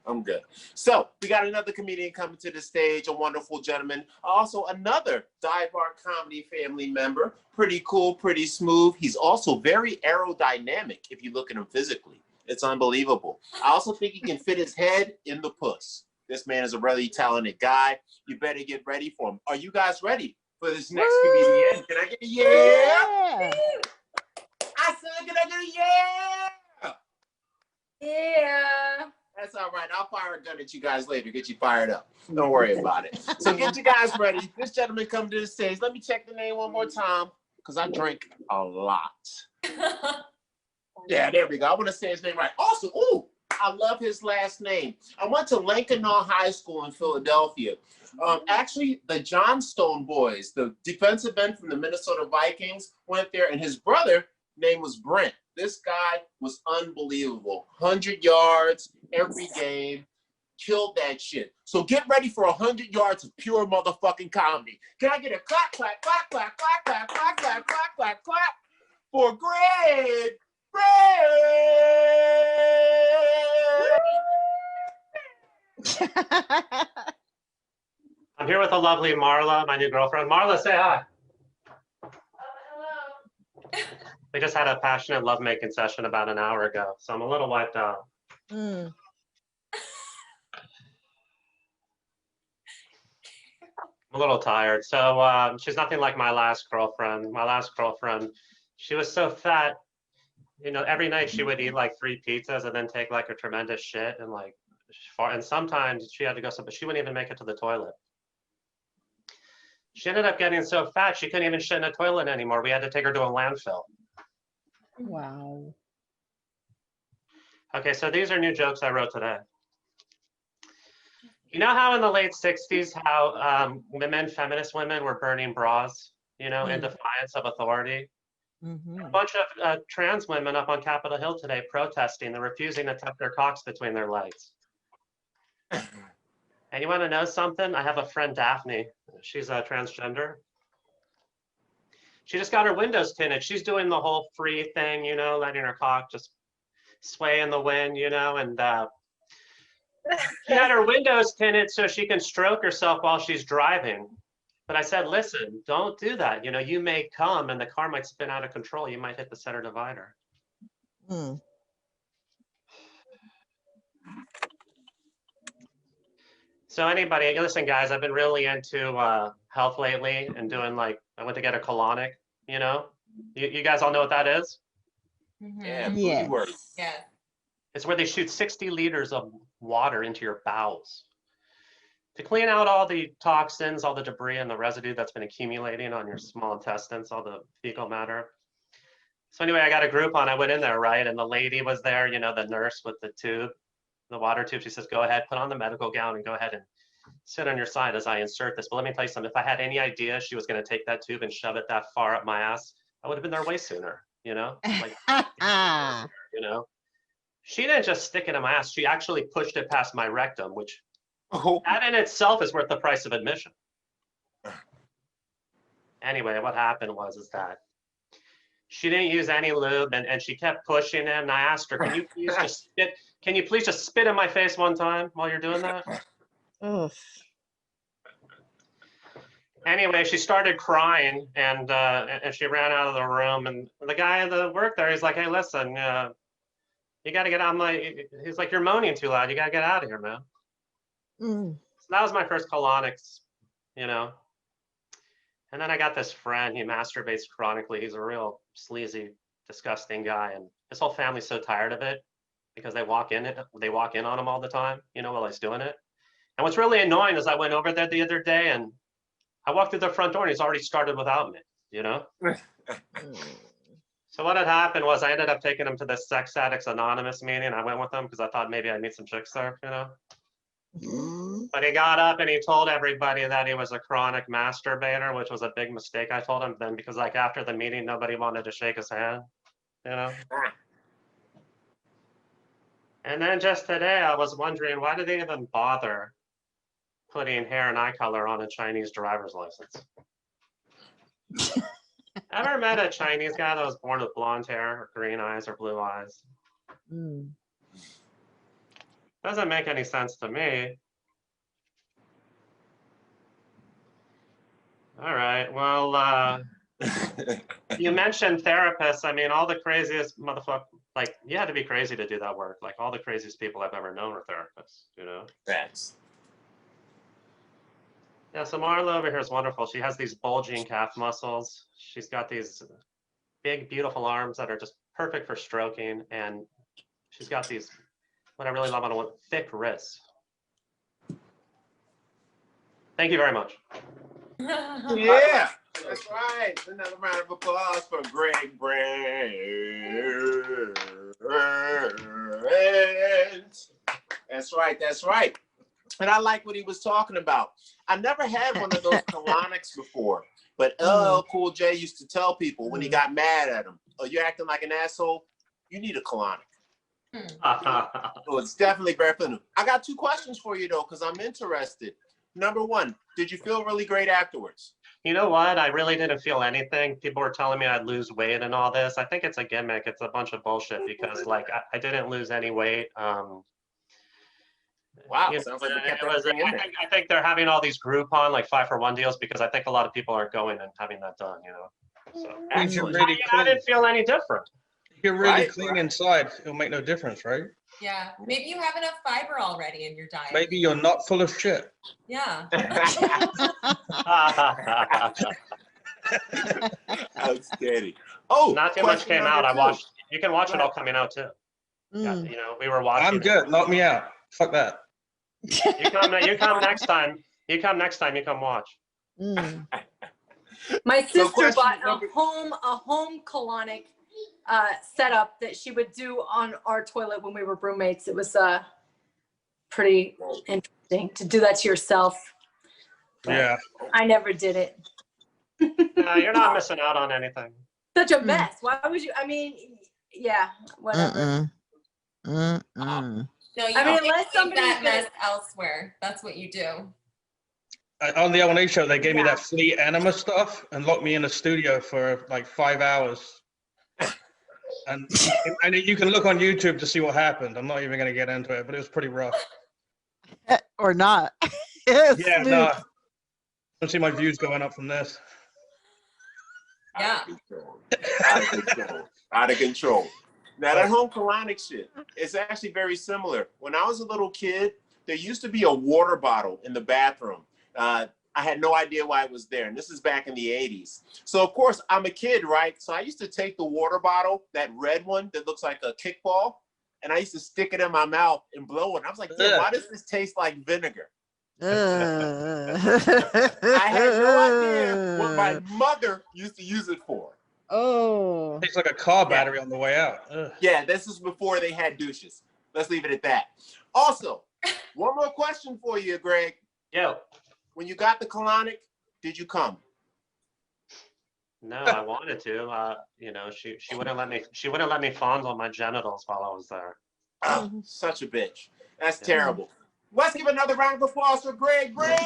I'm good. So we got another comedian coming to the stage, a wonderful gentleman. Also another Dive Bar Comedy family member. Pretty cool, pretty smooth. He's also very aerodynamic if you look at him physically. It's unbelievable. I also think he can fit his head in the puss. This man is a really talented guy. You better get ready for him. Are you guys ready for this next comedian? Can I get a yeah? I said, can I get a yeah? Yeah. That's all right. I'll fire a gun at you guys later. Get you fired up. Don't worry about it. So get you guys ready. This gentleman come to the stage. Let me check the name one more time because I drink a lot. Yeah, there we go. I want to say his name right. Also, ooh, I love his last name. I went to Lincoln High School in Philadelphia. Actually, the Johnstone boys, the defensive end from the Minnesota Vikings, went there, and his brother name was Brent. This guy was unbelievable. 100 yards every game. Killed that shit. So get ready for 100 yards of pure motherfucking comedy. Can I get a clap, clap, clap, clap, clap, clap, clap, clap, clap, clap, clap for Greg? I'm here with the lovely Marla, my new girlfriend. Marla, say hi. Hello. We just had a passionate lovemaking session about an hour ago, so I'm a little wiped out. Mm. I'm a little tired. So she's nothing like my last girlfriend. My last girlfriend, she was so fat. You know, every night she would eat like 3 pizzas and then take like a tremendous shit and like fart. And sometimes she had to go, but she wouldn't even make it to the toilet. She ended up getting so fat she couldn't even shit in a toilet anymore. We had to take her to a landfill. Wow. Okay, so these are new jokes I wrote today. You know how in the late 60s, how women, feminist women were burning bras, you know, in defiance of authority? Mm-hmm. A bunch of trans women up on Capitol Hill today protesting. They're refusing to tuck their cocks between their legs. And you want to know something? I have a friend, Daphne. She's a transgender. She just got her windows tinted. She's doing the whole free thing, you know, letting her cock just sway in the wind, you know, and she had her windows tinted so she can stroke herself while she's driving. But I said, listen, don't do that. You know, you may come and the car might spin out of control. You might hit the center divider. Mm. So anybody, listen, guys, I've been really into health lately and doing like, I went to get a colonic, you know? You guys all know what that is? Yeah, Yes. booty work. Yeah. It's where they shoot 60 liters of water into your bowels to clean out all the toxins, all the debris and the residue that's been accumulating on your small intestines, all the fecal matter. So anyway, I got a Groupon. I went in there, right? And the lady was there, you know, the nurse with the tube, the water tube. She says, go ahead, put on the medical gown and go ahead and sit on your side as I insert this. But let me tell you something. If I had any idea she was going to take that tube and shove it that far up my ass, I would have been there way sooner, you know? Like, you know? She didn't just stick it in my ass. She actually pushed it past my rectum, which that in itself is worth the price of admission. Anyway, what happened was that she didn't use any lube and she kept pushing it. And I asked her, can you please just spit? Can you please just spit in my face one time while you're doing that? Ugh. Anyway, she started crying and she ran out of the room. And the guy that worked there, he's like, hey, listen, you got to get out. He's like, you're moaning too loud. You got to get out of here, man. Mm. So that was my first colonics, you know. And then I got this friend. He masturbates chronically. He's a real sleazy, disgusting guy. And his whole family's so tired of it because they walk in on him all the time, you know, while he's doing it. And what's really annoying is I went over there the other day and I walked through the front door and he's already started without me, you know? So what had happened was I ended up taking him to the Sex Addicts Anonymous meeting. I went with him because I thought maybe I'd meet some chicks there, you know? But he got up and he told everybody that he was a chronic masturbator, which was a big mistake. I told him then because like after the meeting, nobody wanted to shake his hand, you know? And then just today, I was wondering, why did they even bother putting hair and eye color on a Chinese driver's license? Ever met a Chinese guy that was born with blonde hair or green eyes or blue eyes? Mm. Doesn't make any sense to me. All right, well, you mentioned therapists. I mean, all the craziest motherfuckers, like, you had to be crazy to do that work. Like, all the craziest people I've ever known are therapists, you know? Facts. Yeah, so Marla over here is wonderful. She has these bulging calf muscles. She's got these big, beautiful arms that are just perfect for stroking, and she's got these, what I really love on thick wrists. Thank you very much. Yeah, that's right. Another round of applause for Greg Brent. That's right. That's right. And I like what he was talking about. I never had one of those colonics before, but LL Cool J used to tell people when he got mad at him, "Oh, you're acting like an asshole. You need a colonic." So it's definitely very funny. I got 2 questions for you though, because I'm interested. Number 1, did you feel really great afterwards? You know what? I really didn't feel anything. People were telling me I'd lose weight and all this. I think it's a gimmick. It's a bunch of bullshit because like I didn't lose any weight. Wow, You know, sounds like they kept everything in there. I think they're having all these Groupon like 5-for-1 deals because I think a lot of people aren't going and having that done, you know. So Actually, I didn't feel any different. You're really Right, clean right. inside. It'll make no difference, right? Yeah, maybe you have enough fiber already in your diet. Maybe you're not full of shit. Yeah. Outstanding. Oh, Not too much question came number out. I 2. watched. You can watch it Go all coming out too. Yeah, Mm. you know, we were watching. I'm good. Knock me out. Fuck that. You come next time. You come next time. You come watch. Mm. My So sister question bought number- a home colonic setup that she would do on our toilet when we were roommates. It was pretty interesting to do that to yourself. But Yeah. I never did it. No, you're not missing out on anything. Such a mess. Why would you? I mean, yeah, whatever. Mm-mm. Mm-mm. No, you I mean, don't unless take somebody's that gonna- mess elsewhere. That's what you do. On the Alienate show, they gave me Yeah. that flea enema stuff and locked me in a studio for like 5 hours. And you can look on YouTube to see what happened. I'm not even going to get into it, but it was pretty rough. Or not. Yes, Yeah, smooth. no. Don't see my views going up from this. Yeah. Out of control. Out of control. Now that home colonic shit is actually very similar. When I was a little kid, there used to be a water bottle in the bathroom. I had no idea why it was there. And this is back in the 80s. So of course I'm a kid, right? So I used to take the water bottle, that red one that looks like a kickball, and I used to stick it in my mouth and blow it. I was like, yeah, why does this taste like vinegar? I had no idea what my mother used to use it for. Oh. It's like a car battery on the way out. Ugh. Yeah, this is before they had douches. Let's leave it at that. Also, one more question for you, Greg. Yo. When you got the colonic, did you come? No, I wanted to. You know, she wouldn't let me. She wouldn't let me fondle my genitals while I was there. Oh, such a bitch. That's terrible. Let's give another round of applause for Greg. Greg!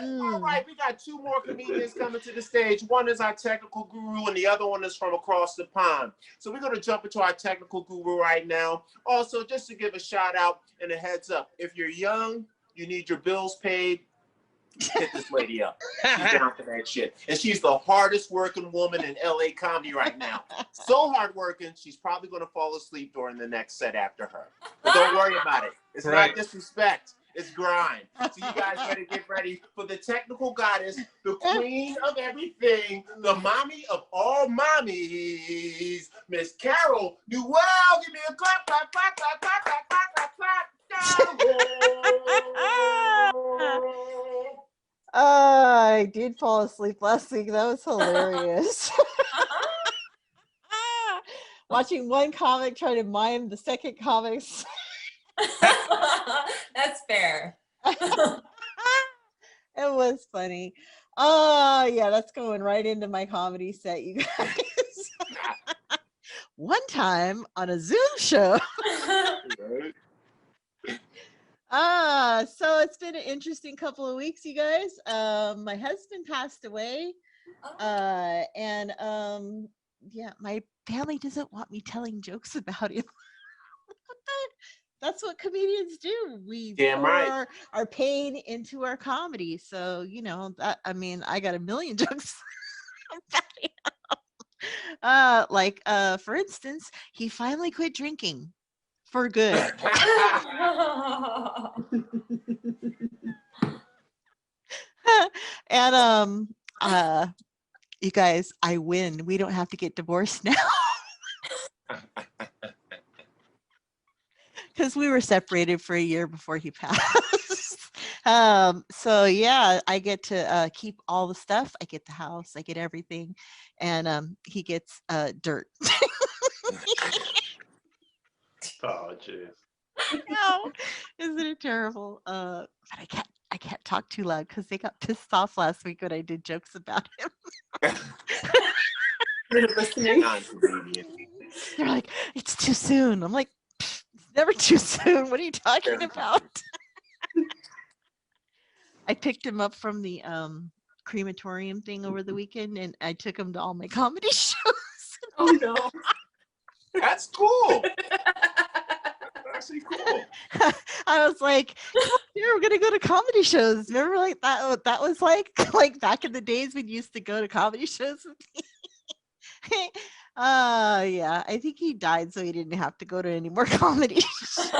All right, we got 2 more comedians coming to the stage. One is our technical guru, and the other one is from across the pond. So we're going to jump into our technical guru right now. Also, just to give a shout out and a heads up, if you're young, you need your bills paid, hit this lady up. She's down for that shit. And she's the hardest working woman in LA comedy right now. So hard working, she's probably going to fall asleep during the next set after her. But don't worry about it. It's not disrespect. It's grind. So you guys better get ready for the technical goddess, the queen of everything, the mommy of all mommies, Miss Carol Newell. Give me a clap, clap, clap, clap, clap, clap, clap, clap, clap. I did fall asleep last week. That was hilarious. Watching one comic try to mime the second comic's. That's fair. It was funny. Oh, yeah, that's going right into my comedy set, you guys. One time on a Zoom show. So it's been an interesting couple of weeks, you guys. My husband passed away. And yeah, my family doesn't want me telling jokes about him. That's what comedians do. We pour our pain into our comedy. So, you know, that, I mean, I got a million jokes about him. For instance, he finally quit drinking for good. And you guys, I win. We don't have to get divorced now. Because we were separated for a year before he passed. So yeah, I get to keep all the stuff. I get the house, I get everything, and he gets dirt. Oh, jeez. No, isn't it terrible? But I can't talk too loud because they got pissed off last week when I did jokes about him. They're listening. They're like, it's too soon. I'm like, it's never too soon. What are you talking about? I picked him up from the crematorium thing over the weekend, and I took him to all my comedy shows. Oh no. That's cool. That's actually cool. I was like, here, we're gonna go to comedy shows. Remember, like that was like back in the days when you used to go to comedy shows with me. Yeah, I think he died so he didn't have to go to any more comedy shows.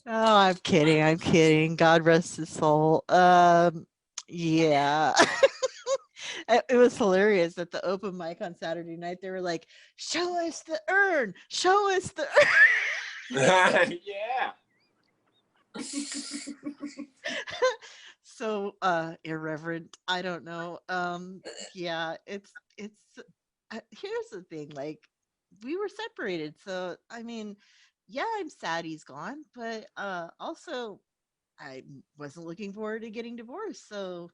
Oh, I'm kidding. God rest his soul. Yeah. It was hilarious at the open mic on Saturday night. They were like, show us the urn. Show us the urn. Yeah. So irreverent. I don't know. Yeah, it's here's the thing, like we were separated. So I mean, yeah, I'm sad he's gone, but also I wasn't looking forward to getting divorced. So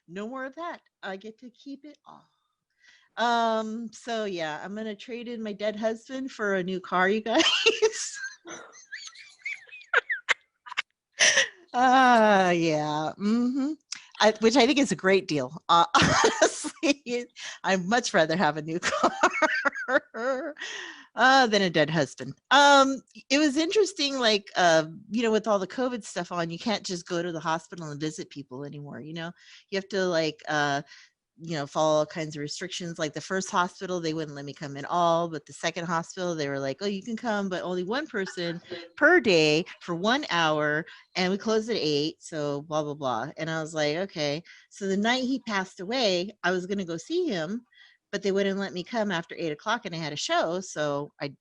no more of that. I get to keep it all. So yeah, I'm gonna trade in my dead husband for a new car, you guys. Yeah. Which I think is a great deal. Honestly, I'd much rather have a new car than a dead husband. It was interesting, like with all the COVID stuff on, you can't just go to the hospital and visit people anymore. You have to like follow all kinds of restrictions. Like the first hospital, they wouldn't let me come in all, but the second hospital, they were like, oh, you can come, but only one person per day for 1 hour. And we closed at 8. So blah, blah, blah. And I was like, okay. So the night he passed away, I was going to go see him, but they wouldn't let me come after 8 o'clock and I had a show. So I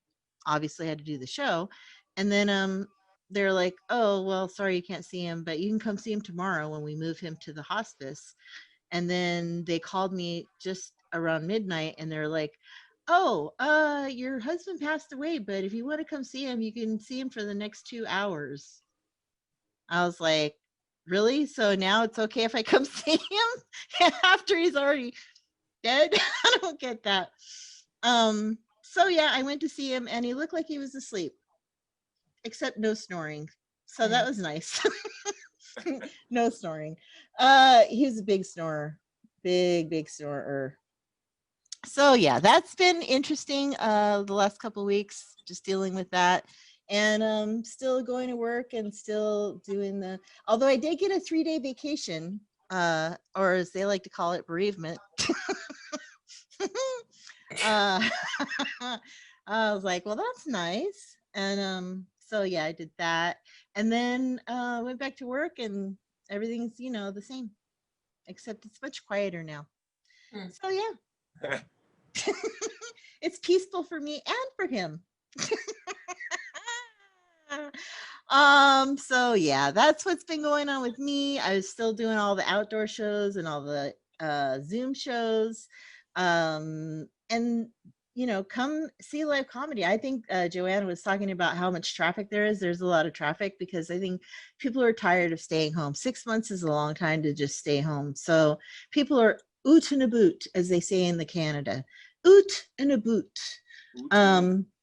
obviously had to do the show. And then, they're like, oh, well, sorry, you can't see him, but you can come see him tomorrow when we move him to the hospice. And then they called me just around midnight and they're like, oh, your husband passed away, but if you want to come see him, you can see him for the next 2 hours. I was like, really? So now it's okay if I come see him after he's already dead? I don't get that. So yeah, I went to see him and he looked like he was asleep, except no snoring. So that was nice. No snoring. He was a big snorer, big snorer. So yeah, that's been interesting. The last couple of weeks, just dealing with that, and still going to work and still doing although I did get a 3-day vacation, or as they like to call it, bereavement. I was like, well, that's nice. And so yeah, I did that. And then went back to work and everything's, the same, except it's much quieter now. So yeah. It's peaceful for me and for him. So yeah, that's what's been going on with me. I was still doing all the outdoor shows and all the Zoom shows. And come see live comedy. I think Joanne was talking about how much traffic there is. There's a lot of traffic because I think people are tired of staying home. 6 months is a long time to just stay home. So people are oot and a boot, as they say in the Canada. Oot and a boot.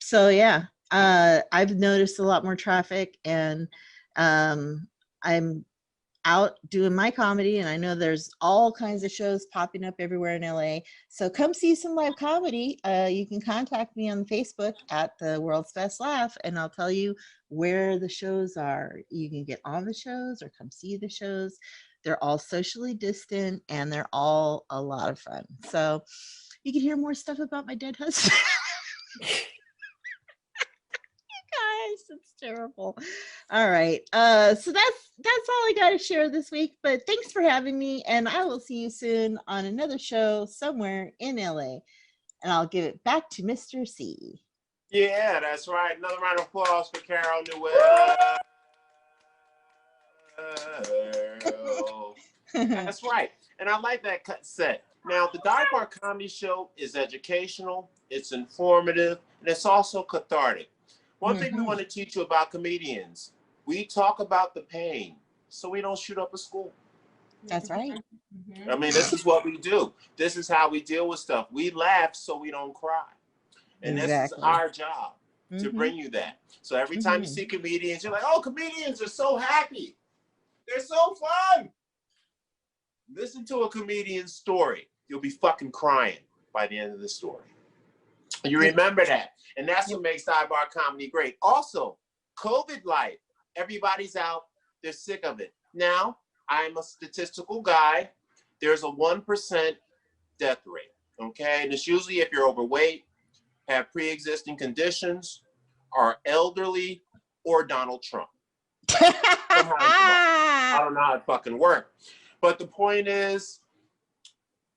So yeah, I've noticed a lot more traffic, and I'm out doing my comedy, and I know there's all kinds of shows popping up everywhere in LA. So come see some live comedy. You can contact me on Facebook at the World's Best Laugh, and I'll tell you where the shows are. You can get on the shows or come see the shows. They're all socially distant and they're all a lot of fun. So you can hear more stuff about my dead husband. Guys, it's terrible. All right. So that's all I got to share this week. But thanks for having me, and I will see you soon on another show somewhere in LA. And I'll give it back to Mr. C. Yeah, that's right. Another round of applause for Carol Newell. That's right. And I like that cut set. Now, the Dive Bar Comedy Show is educational, it's informative, and it's also cathartic. One thing we want to teach you about comedians, we talk about the pain, so we don't shoot up a school. That's right. I mean, this is what we do. This is how we deal with stuff. We laugh so we don't cry. And this is our job to bring you that. So every time you see comedians, you're like, oh, comedians are so happy. They're so fun. Listen to a comedian's story. You'll be fucking crying by the end of the story. You remember that. And that's what makes Dive Bar Comedy great. Also, COVID life. Everybody's out. They're sick of it. Now, I'm a statistical guy. There's a 1% death rate. Okay? And it's usually if you're overweight, have pre-existing conditions, are elderly, or Donald Trump. I don't know how it fucking works. But the point is,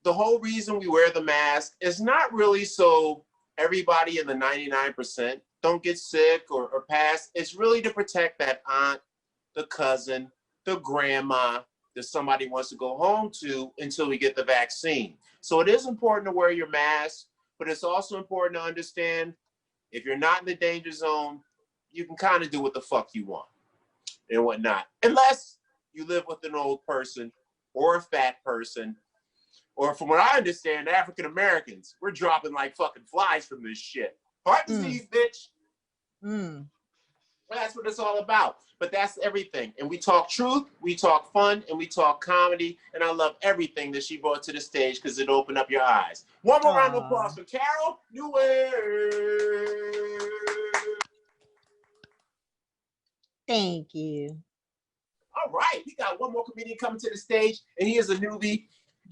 the whole reason we wear the mask is not really so everybody in the 99% don't get sick or pass. It's really to protect that aunt, the cousin, the grandma that somebody wants to go home to until we get the vaccine. So it is important to wear your mask, but it's also important to understand if you're not in the danger zone, you can kind of do what the fuck you want and whatnot. Unless you live with an old person or a fat person, or from what I understand, African Americans, we're dropping like fucking flies from this shit. Heart disease, bitch. That's what it's all about. But that's everything. And we talk truth, we talk fun, and we talk comedy. And I love everything that she brought to the stage because it opened up your eyes. One more round of applause for Carol Newell. Thank you. All right, we got one more comedian coming to the stage, and he is a newbie.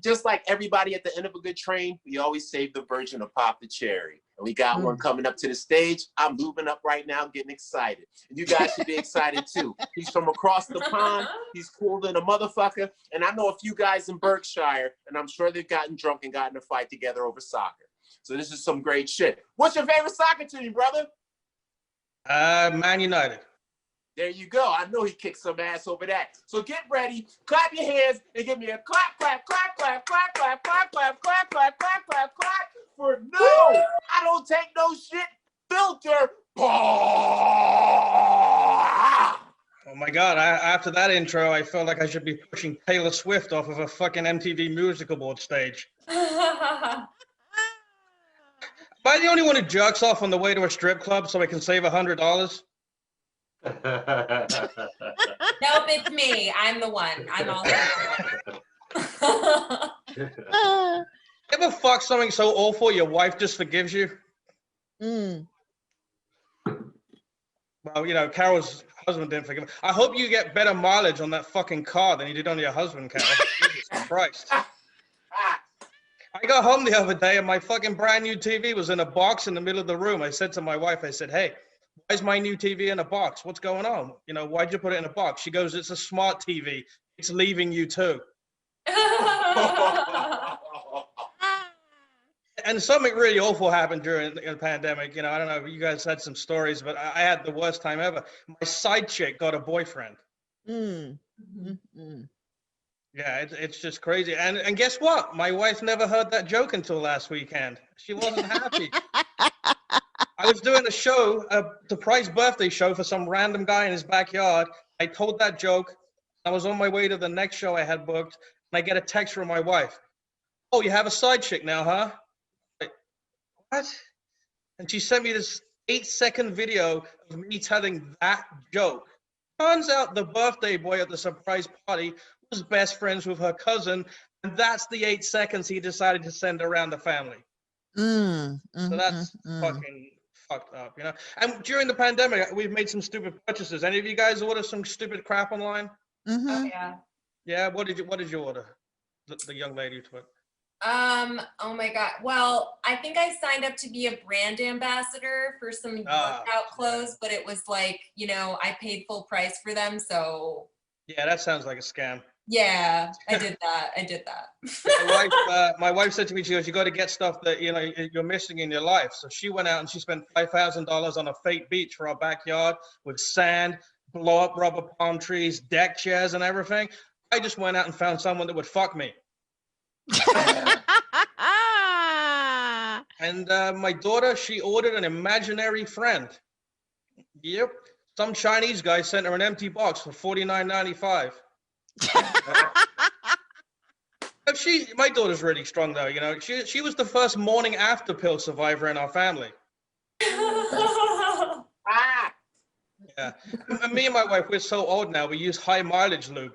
Just like everybody at the end of a good train, we always save the virgin to pop the cherry. And we got one coming up to the stage. I'm moving up right now, getting excited. And you guys should be excited too. He's from across the pond. He's cool than a motherfucker. And I know a few guys in Berkshire, and I'm sure they've gotten drunk and gotten a fight together over soccer. So this is some great shit. What's your favorite soccer team, brother? Man United. There you go. I know he kicked some ass over that. So get ready, clap your hands, and give me a clap, clap, clap, clap, clap, clap, clap, clap, clap, clap, clap, clap, clap for no, I don't take no shit filter. Oh my God, after that intro, I felt like I should be pushing Taylor Swift off of a fucking MTV musical board stage. Am I the only one who jerks off on the way to a strip club so I can save $100? Nope, it's me. I'm the one. I'm also the one. Ever fuck something so awful your wife just forgives you? Well, you know, Carol's husband didn't forgive her. I hope you get better mileage on that fucking car than you did on your husband, Carol. Jesus Christ. I got home the other day and my fucking brand new TV was in a box in the middle of the room. I said to my wife, I said, hey, why is my new TV in a box? What's going on? You know, why'd you put it in a box? She goes, it's a smart TV. It's leaving you too. And something really awful happened during the pandemic. You know, I don't know if you guys had some stories, but I had the worst time ever. My side chick got a boyfriend. Yeah, it's just crazy. And guess what? My wife never heard that joke until last weekend. She wasn't happy. I was doing a show, a surprise birthday show for some random guy in his backyard. I told that joke. I was on my way to the next show I had booked, and I get a text from my wife. Oh, you have a side chick now, huh? Like, what? And she sent me this 8-second video of me telling that joke. Turns out the birthday boy at the surprise party was best friends with her cousin, and that's the 8 seconds he decided to send around the family. So that's fucking fucked up, you know? And during the pandemic, we've made some stupid purchases. Any of you guys order some stupid crap online? Oh, yeah. Yeah, what did you order? The young lady to it. Oh my God. Well, I think I signed up to be a brand ambassador for some workout clothes, but it was like, you know, I paid full price for them. So Yeah, that sounds like a scam. yeah, I did that. My wife said to me, she goes, you got to get stuff that, you know, you're missing in your life. So she went out and she spent $5,000 on a fake beach for our backyard with sand, blow up rubber palm trees, deck chairs and everything. I just went out and found someone that would fuck me. And my daughter, she ordered an imaginary friend. Yep. Some Chinese guy sent her an empty box for $49.95. My daughter's really strong though, you know. She was the first morning after pill survivor in our family. Yeah. And me and my wife, we're so old now, we use high mileage lube.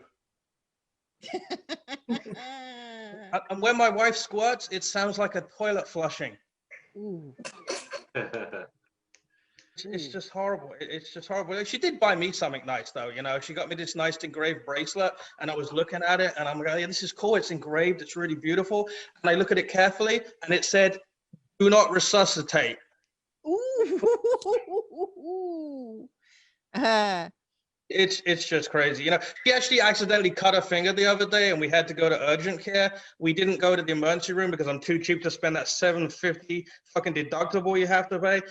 And when my wife squirts, it sounds like a toilet flushing. Ooh. It's just horrible. It's just horrible. She did buy me something nice though, you know. She got me this nice engraved bracelet, and I was looking at it, and I'm like, yeah, this is cool. It's engraved. It's really beautiful. And I look at it carefully, and it said, "Do not resuscitate." Ooh. It's just crazy, you know. She actually accidentally cut her finger the other day, and we had to go to urgent care. We didn't go to the emergency room because I'm too cheap to spend that $750 fucking deductible you have to pay.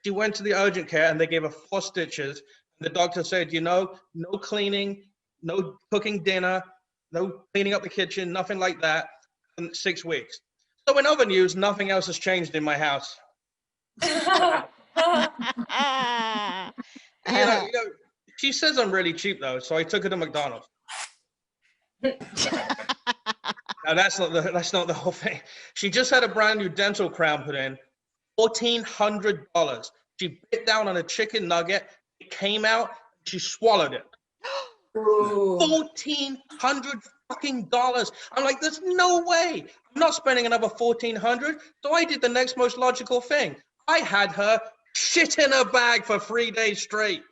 She went to the urgent care and they gave her 4 stitches. And the doctor said, you know, no cleaning, no cooking dinner, no cleaning up the kitchen, nothing like that in 6 weeks. So in other news, nothing else has changed in my house. You know, she says I'm really cheap though, so I took her to McDonald's. Now that's not the whole thing. She just had a brand new dental crown put in. $1,400. She bit down on a chicken nugget. It came out. She swallowed it. $1,400 fucking dollars. I'm like, there's no way. I'm not spending another $1,400. So I did the next most logical thing. I had her shit in her bag for 3 days straight.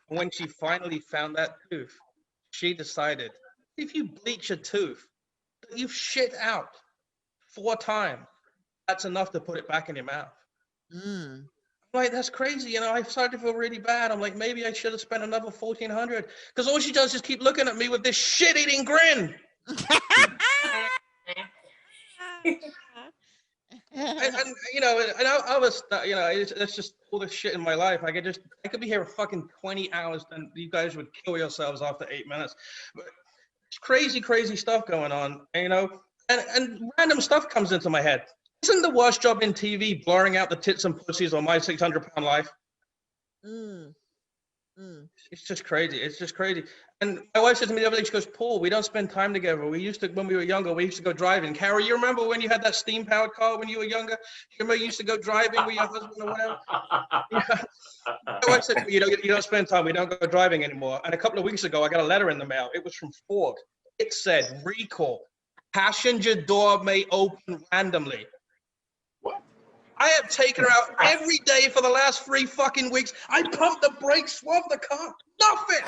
When she finally found that tooth, she decided, if you bleach a tooth, you've shit out 4 times. That's enough to put it back in your mouth. I'm like, that's crazy. You know, I started to feel really bad. I'm like, maybe I should have spent another $1,400 because all she does is keep looking at me with this shit-eating grin. and you know, and I was, you know, it's just all the shit in my life. I could be here for fucking 20 hours, and you guys would kill yourselves after 8 minutes. But it's crazy stuff going on, you know, and random stuff comes into my head. Isn't the worst job in TV blurring out the tits and pussies on My 600-Pound Life? It's just crazy. It's just crazy. And my wife said to me the other day, she goes, Paul, we don't spend time together. We used to, when we were younger, we used to go driving. Carrie, you remember when you had that steam-powered car when you were younger? You remember you used to go driving with your husband or whatever? Yeah. My wife said to me, you don't spend time. We don't go driving anymore. And a couple of weeks ago, I got a letter in the mail. It was from Ford. It said, recall. Passenger door may open randomly. I have taken her out every day for the last 3 fucking weeks. I pumped the brakes, swerved the car, nothing.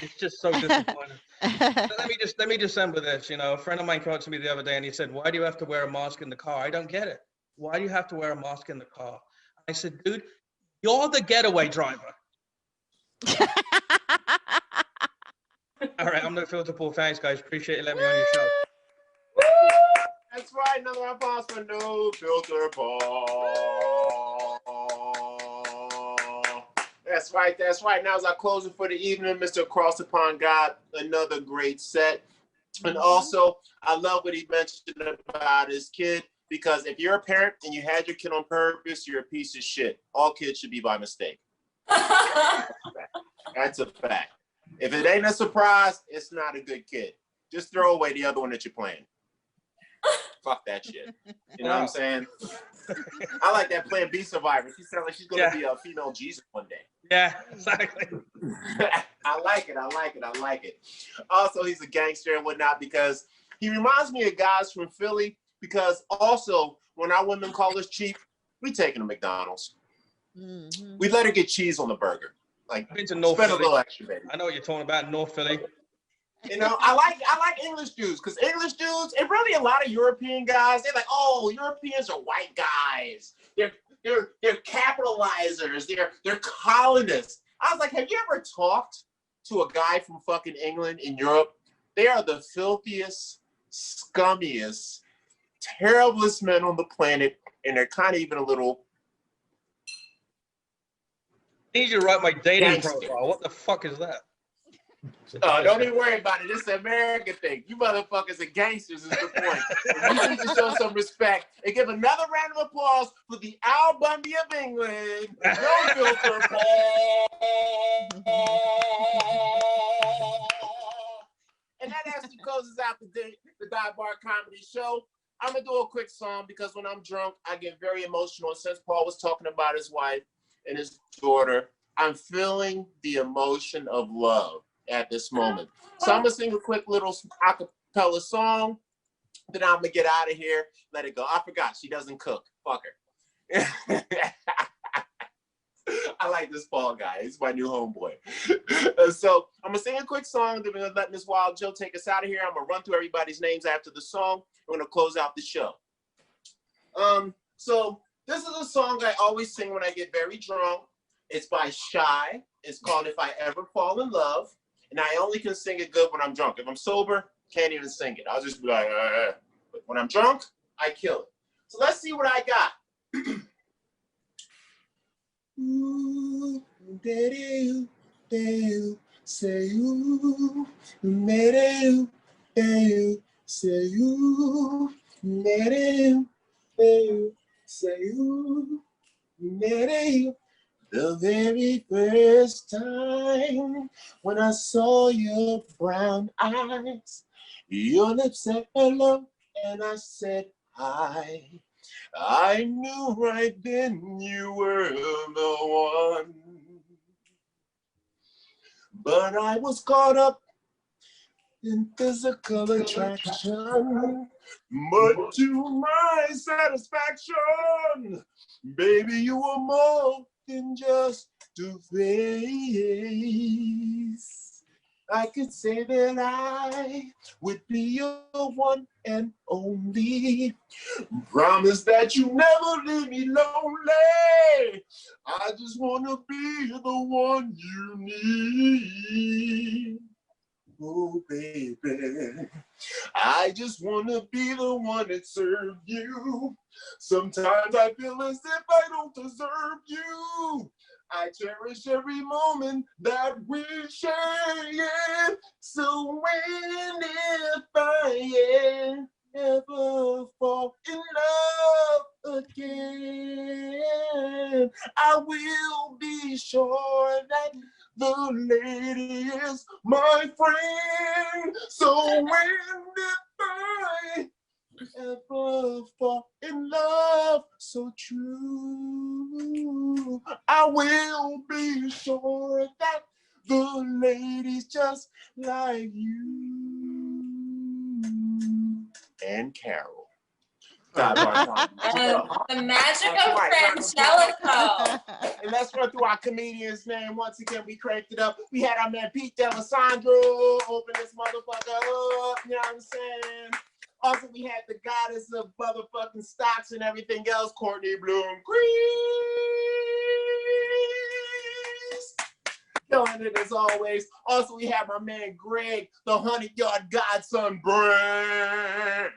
It's just so disappointing. Let me just end with this. You know, a friend of mine came up to me the other day and he said, "Why do you have to wear a mask in the car?" I don't get it. Why do you have to wear a mask in the car? I said, dude, you're the getaway driver. All right, I'm No Filter Paul. Thanks, guys. Appreciate you letting me on your show. That's right, another applause for No Filter Paul. That's right. Now as I close it for the evening, Mr. Across the Pond got another great set. And also, I love what he mentioned about his kid, because if you're a parent and you had your kid on purpose, you're a piece of shit. All kids should be by mistake. That's a fact. If it ain't a surprise, it's not a good kid. Just throw away the other one that you're playing. Fuck that shit. You know what I'm saying? I like that Plan B survivor. She sounds like she's going to be a female Jesus one day. Yeah, exactly. I like it. Also, he's a gangster and whatnot because he reminds me of guys from Philly, because also when our women call us cheap, we take them to McDonald's. We let her get cheese on the burger. Like, I've been to North spend a Philly. little extra, baby. I know what you're talking about, North Philly. You know, I like English dudes because English dudes and really a lot of European guys, they're like, oh, Europeans are white guys. They're capitalizers. They're colonists. I was like, have you ever talked to a guy from fucking England in Europe? They are the filthiest, scummiest, terriblest men on the planet, and they're kind of even a little. I need you to write my dating Gangster. profile. What the fuck is that? Don't even worry about it. This is an American thing. You motherfuckers are gangsters is the point. You need to show some respect and give another round of applause for the Al Bundy of England. No filter. And that actually closes out the Dive Bar Comedy Show. I'm going to do a quick song because when I'm drunk, I get very emotional. And since Paul was talking about his wife and his daughter, I'm feeling the emotion of love at this moment. So I'm going to sing a quick little acapella song. Then I'm going to get out of here. Let it go. I forgot. She doesn't cook. Fuck her. I like this Paul guy. He's my new homeboy. So I'm going to sing a quick song. Then we're going to let Miss Wild Jill take us out of here. I'm going to run through everybody's names after the song. We're going to close out the show. So this is a song I always sing when I get very drunk. It's by Shy. It's called If I Ever Fall in Love. And I only can sing it good when I'm drunk. If I'm sober, can't even sing it. I'll just be like, but when I'm drunk, I kill it. So let's see what I got. Ooh, say you, say you, say you. The very first time when I saw your brown eyes, your lips said hello and I said hi. I knew right then you were the one. But I was caught up in physical attraction. But to my satisfaction, baby, you were more than just a face. I could say that I would be your one and only. Promise that you never leave me lonely. I just want to be the one you need. Oh, baby, I just want to be the one that served you. Sometimes I feel as if I don't deserve you. I cherish every moment that we share. So when if I ever fall in love again, I will be sure that the lady is my friend. So when if I ever fall in love so true, I will be sure that the lady's just like you. And Carol. The magic of Frangelico. And let's run through our comedian's name. Once again, we cranked it up. We had our man Pete D'Alessandro open this motherfucker up. You know what I'm saying? Also, we had the goddess of motherfucking stocks and everything else, Courtney Blomquist. Killing it as always. Also, we have our man Greg, the 100-yard godson, Brent.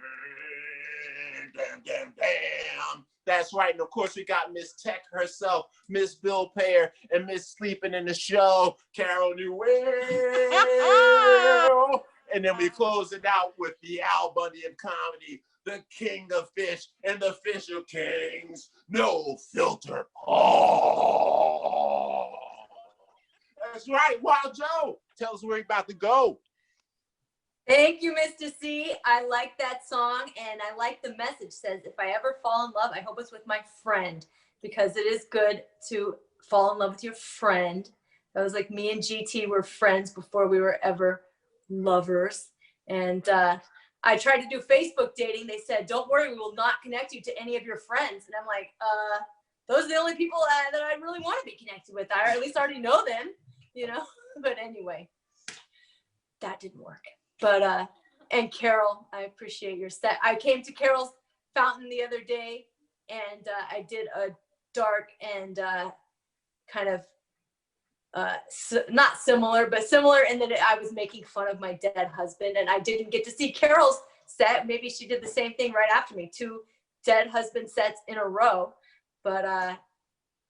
Damn. That's right. And of course, we got Miss Tech herself, Miss Bill Payer, and Miss Sleeping in the Show, Carol Newell. And then we close it out with the Al Bundy of comedy, the king of fish and the fish of kings. No filter. Oh. That's right. Wild Joe, tell us where we're about to go. Thank you, Mista See. I like that song, and I like the message. Says, if I ever fall in love, I hope it's with my friend, because it is good to fall in love with your friend. That was like me and GT were friends before we were ever lovers. And I tried to do Facebook dating. They said, don't worry, we will not connect you to any of your friends. And I'm like, those are the only people that I really want to be connected with. I at least already know them. you know. But anyway, that didn't work. But and Carol, I appreciate your set. I came to Carol's fountain the other day, and I did a dark and kind of not similar, but similar in that I was making fun of my dead husband, and I didn't get to see Carol's set. Maybe she did the same thing right after me, 2 dead husband sets in a row. But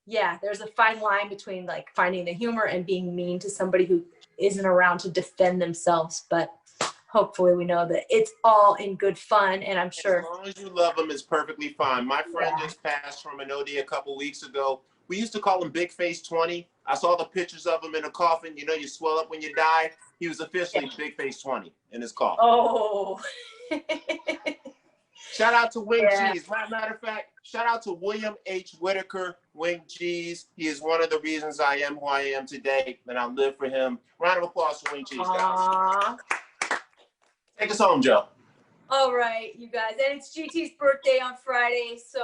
yeah, there's a fine line between like finding the humor and being mean to somebody who isn't around to defend themselves. But hopefully we know that it's all in good fun, and I'm sure. As long as you love them, it's perfectly fine. My friend just passed from an OD a couple weeks ago. We used to call him Big Face 20. I saw the pictures of him in a coffin. You know, you swell up when you die. He was officially Big Face 20 in his coffin. Oh. Shout out to Wing G's. Matter of fact, shout out to William H. Whitaker, Wing G's. He is one of the reasons I am who I am today, and I'll live for him. Round of applause for Wing G's, guys. Take us home, Joe. All right, you guys. And it's GT's birthday on Friday, so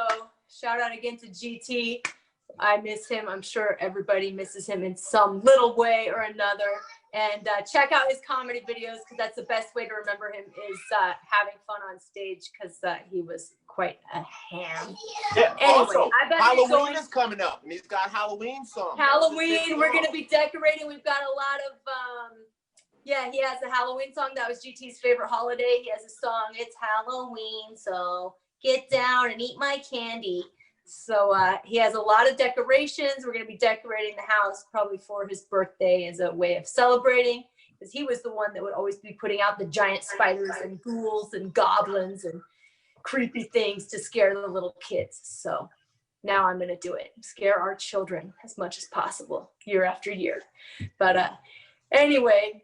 shout out again to GT. I miss him. I'm sure everybody misses him in some little way or another. And check out his comedy videos, because that's the best way to remember him is having fun on stage, because he was quite a ham. Yeah, anyway, also, Halloween Halloween is coming up, and he's got Halloween songs. Halloween, we're going to be decorating. We've got a lot of, yeah, he has a Halloween song. That was GT's favorite holiday. He has a song, it's Halloween, so get down and eat my candy. So he has a lot of decorations. We're going to be decorating the house probably for his birthday as a way of celebrating, because he was the one that would always be putting out the giant spiders and ghouls and goblins and creepy things to scare the little kids. So now I'm going to do it, scare our children as much as possible year after year. But anyway,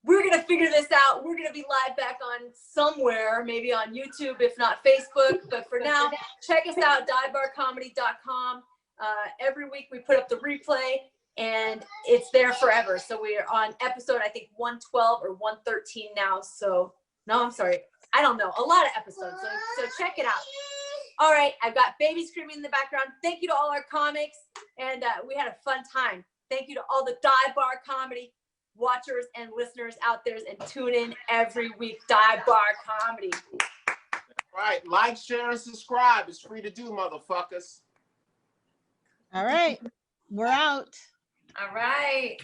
we're going to figure this out. We're going to be live back on somewhere, maybe on YouTube, if not Facebook. But for now, check us out, divebarcomedy.com. Every week we put up the replay, and it's there forever. So we are on episode, I think, 112 or 113 now. So, no, I'm sorry. I don't know. A lot of episodes. So check it out. All right. I've got baby screaming in the background. Thank you to all our comics. And we had a fun time. Thank you to all the Dive Bar Comedy watchers and listeners out there, and tune in every week. Dive Bar Comedy. Right. Like, share, and subscribe. It's free to do, motherfuckers. All right. We're out. All right.